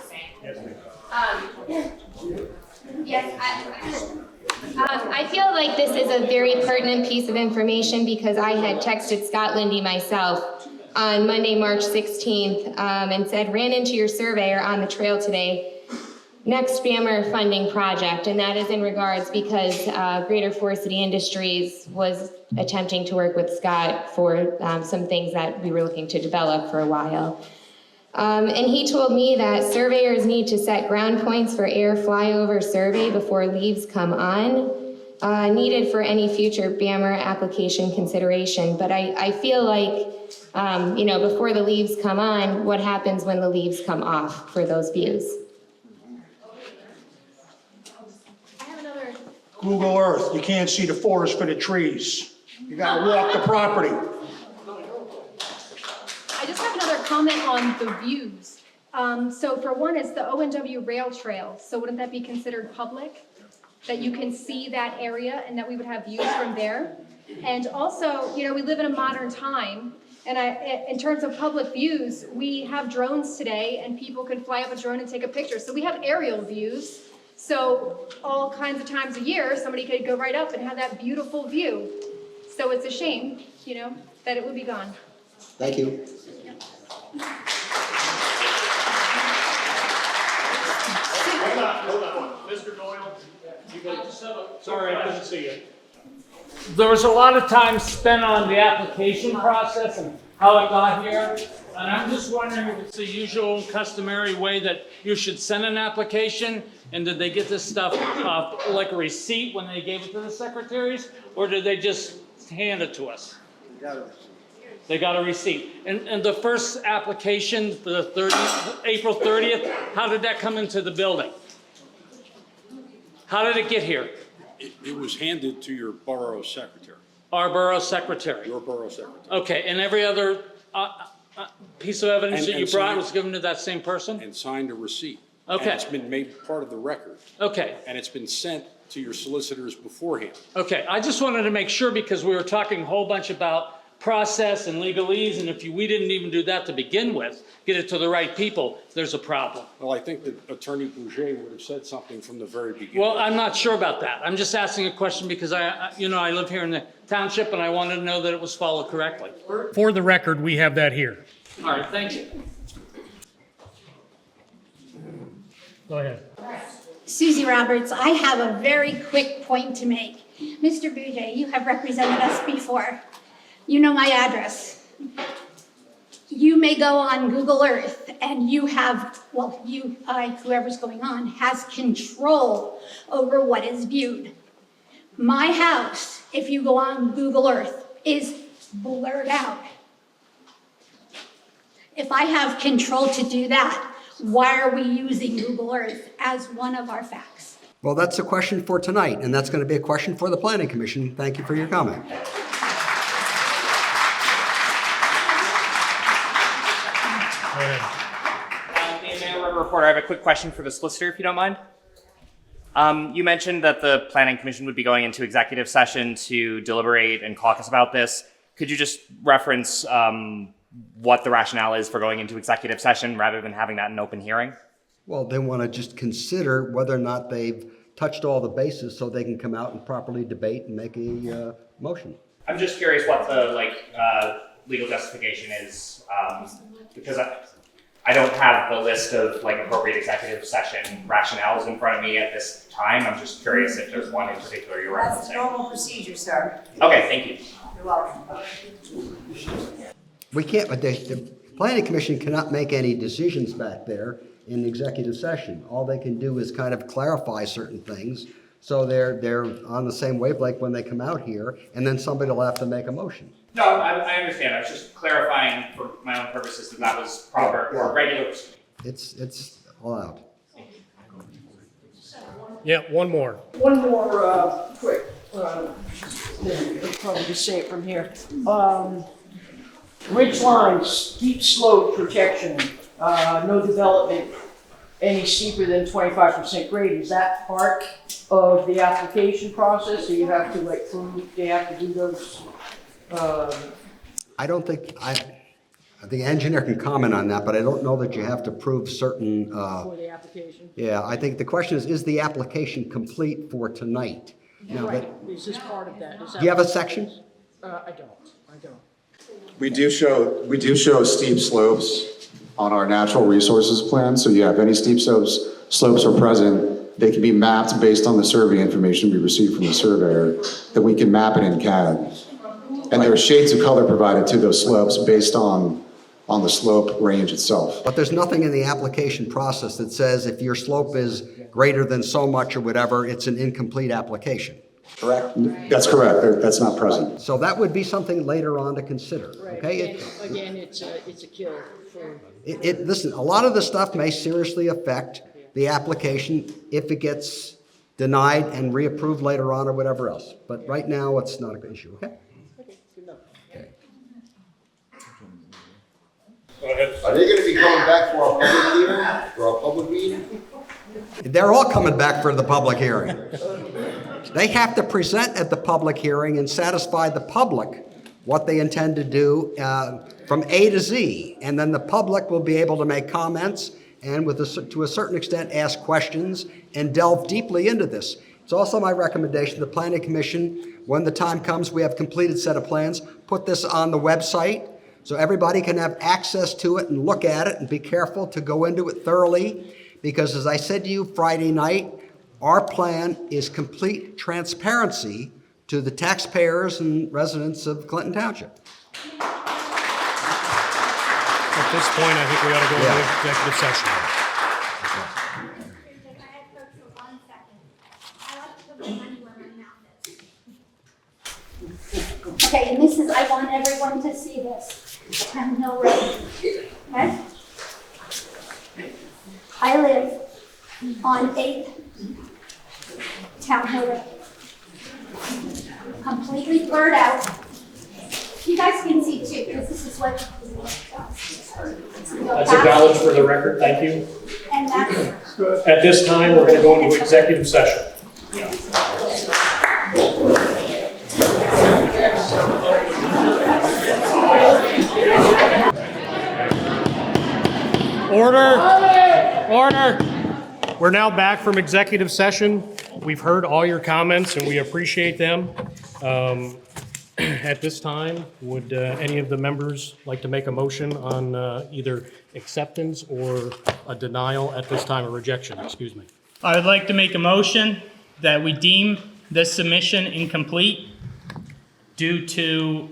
Yes, I feel like this is a very pertinent piece of information because I had texted Scott Lindy myself on Monday, March 16th, and said, ran into your surveyor on the trail today, next spammer funding project, and that is in regards because Greater Forest City Industries was attempting to work with Scott for some things that we were looking to develop for a while. And he told me that surveyors need to set ground points for air flyover survey before leaves come on, needed for any future BAMR application consideration. But I feel like, before the leaves come on, what happens when the leaves come off for those views? Google Earth, you can't see the forest for the trees. You gotta walk the property. I just have another comment on the views. So for one, it's the ONW rail trail. So wouldn't that be considered public? That you can see that area and that we would have views from there? And also, we live in a modern time. And in terms of public views, we have drones today and people can fly up a drone and take a picture. So we have aerial views. So all kinds of times a year, somebody could go right up and have that beautiful view. So it's a shame, that it would be gone. Thank you. Hold on. Mr. Doyle, sorry, I couldn't see you. There was a lot of time spent on the application process and how it got here. And I'm just wondering if it's the usual and customary way that you should send an application, and did they get this stuff like a receipt when they gave it to the secretaries, or did they just hand it to us? They got a receipt. And the first application for the April 30th, how did that come into the building? How did it get here? It was handed to your borough secretary. Our borough secretary. Your borough secretary. Okay, and every other piece of evidence that you brought signed- was given to that same person? And signed a receipt. Okay. And it's been made part of the record. Okay. And it's been sent to your solicitors beforehand. Okay, I just wanted to make sure because we were talking a whole bunch about process and legalese, and if we didn't even do that to begin with, get it to the right people, there's a problem. Well, I think that Attorney Boucher would have said something from the very beginning. Well, I'm not sure about that. I'm just asking a question because I live here in the township and I wanted to know that it was followed correctly. For the record, we have that here. All right, thank you. Go ahead. Susie Roberts, I have a very quick point to make. Mr. Boucher, you have represented us before. You know my address. You may go on Google Earth and you have, whoever's going on, has control over what is viewed. My house, if you go on Google Earth, is blurred out. If I have control to do that, why are we using Google Earth as one of our facts? Well, that's a question for tonight, and that's going to be a question for the Planning Commission. Thank you for your comment. Reporter, I have a quick question for the solicitor, if you don't mind. You mentioned that the Planning Commission would be going into executive session to deliberate and caucus about this. Could you just reference what the rationale is for going into executive session rather than having that in an open hearing? Well, they want to just consider whether or not they've touched all the bases so they can come out and properly debate and make a motion. I'm just curious what the legal justification is, because I don't have the list of appropriate executive session rationales in front of me at this time. I'm just curious if there's one in particular you're referencing. That's normal procedure, sir. Okay, thank you. You're welcome. We can't, but the Planning Commission cannot make any decisions back there in executive session. All they can do is kind of clarify certain things, so they're on the same wavelength when they come out here, and then somebody will have to make a motion. No, I understand. I was just clarifying for my own purposes that was proper or regular. It's allowed. Yeah, one more. One more quick, I'll probably say it from here. Ridge lines, steep slope protection, no development any steeper than 25% grade. Is that part of the application process? So you have to prove they have to do those? I don't think, the engineer can comment on that, but I don't know that you have to prove certain. For the application? Yeah, I think the question is the application complete for tonight? Now, Right, is this part of that? do you have a section? I don't. We do show steep slopes on our natural resources plan. So yeah, if any steep slopes are present, they can be mapped based on the survey information we received from the surveyor, that we can map it in CAD. And there are shades of color provided to those slopes based on on the slope range itself. But there's nothing in the application process that says if your slope is greater than so much or whatever, it's an incomplete application, correct? That's correct. That's not present. So that would be something later on to consider, okay? Again, it's a kill for. Listen, a lot of the stuff may seriously affect the application if it gets denied and reapproved later on or whatever else. But right now, it's not an issue, okay? Are they gonna be coming back for our public hearing, for our public meeting? They're all coming back for the public hearing. They have to present at the public hearing and satisfy the public what they intend to do from A to Z. And then the public will be able to make comments and to a certain extent ask questions and delve deeply into this. It's also my recommendation to the Planning Commission, when the time comes, we have a completed set of plans, put this on the website so everybody can have access to it and look at it and be careful to go into it thoroughly. Because as I said to you Friday night, our plan is complete transparency to the taxpayers and residents of Clinton Township. At this point, I think we ought to go into executive session. Okay, and this is, I want everyone to see this. Town Hill Road. Okay? I live on 8th Town Hill Road. Completely blurred out. You guys can see too, because this is what. That's acknowledged for the record, thank you. And that's. At this time, we're going to go into executive session. Order! We're now back from executive session. We've heard all your comments and we appreciate them. At this time, would any of the members like to make a motion on either acceptance or a denial at this time, or rejection, excuse me? I would like to make a motion that we deem this submission incomplete due to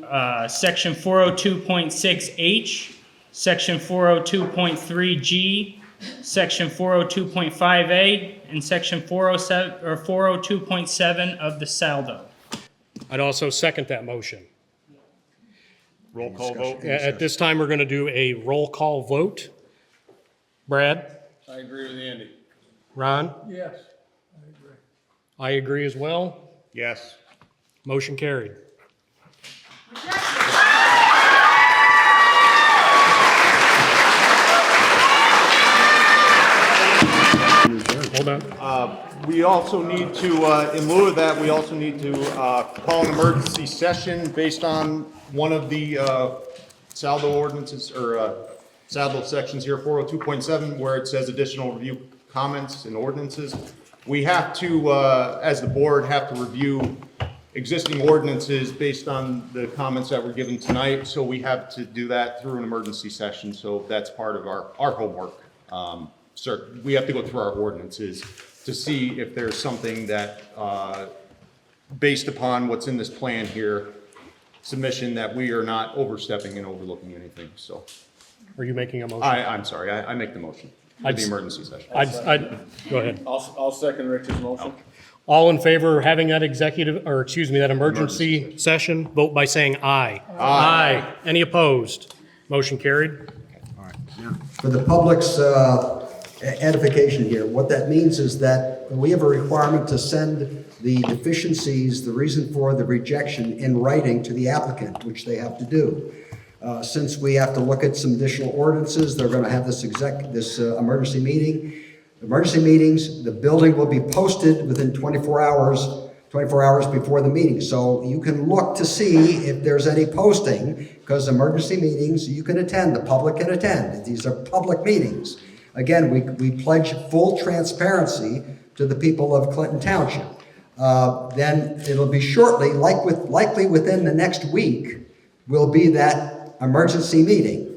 section 402.6H, section 402.3G, section 402.5A, and section 407 or 402.7 of the Salvo. I'd also second that motion. Roll call vote. At this time, we're going to do a roll call vote. Brad? I agree with Andy. Ron? Yes. I agree as well. Yes. Motion carried. Hold on. We also need to, in lieu of that, we also need to call an emergency session based on one of the Salvo ordinances, or Salvo sections here, 402.7, where it says additional review comments and ordinances. We have to, as the board, have to review existing ordinances based on the comments that were given tonight, so we have to do that through an emergency session, so that's part of our homework. So we have to go through our ordinances to see if there's something that, based upon what's in this plan here, submission, that we are not overstepping and overlooking anything, so. Are you making a motion? I'm sorry, I make the motion for the emergency session. Go ahead. I'll second Rich's motion. All in favor of having that executive, or excuse me, that emergency session, vote by saying aye. Aye. Any opposed? Motion carried. For the public's edification here, what that means is that we have a requirement to send the deficiencies, the reason for the rejection, in writing to the applicant, which they have to do. Since we have to look at some additional ordinances, they're going to have this emergency meeting. Emergency meetings, the building will be posted within 24 hours before the meeting. So you can look to see if there's any posting, because emergency meetings you can attend, the public can attend. These are public meetings. Again, we pledge full transparency to the people of Clinton Township. Then it'll be shortly, likely within the next week, will be that emergency meeting.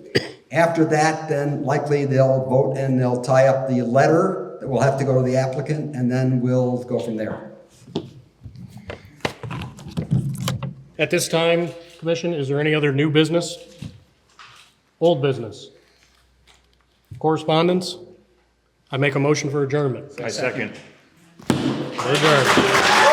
After that, then likely they'll vote and they'll tie up the letter that will have to go to the applicant, and then we'll go from there. At this time, Commission, is there any other new business? Old business. Correspondence? I make a motion for adjournment. I second. Adjourn.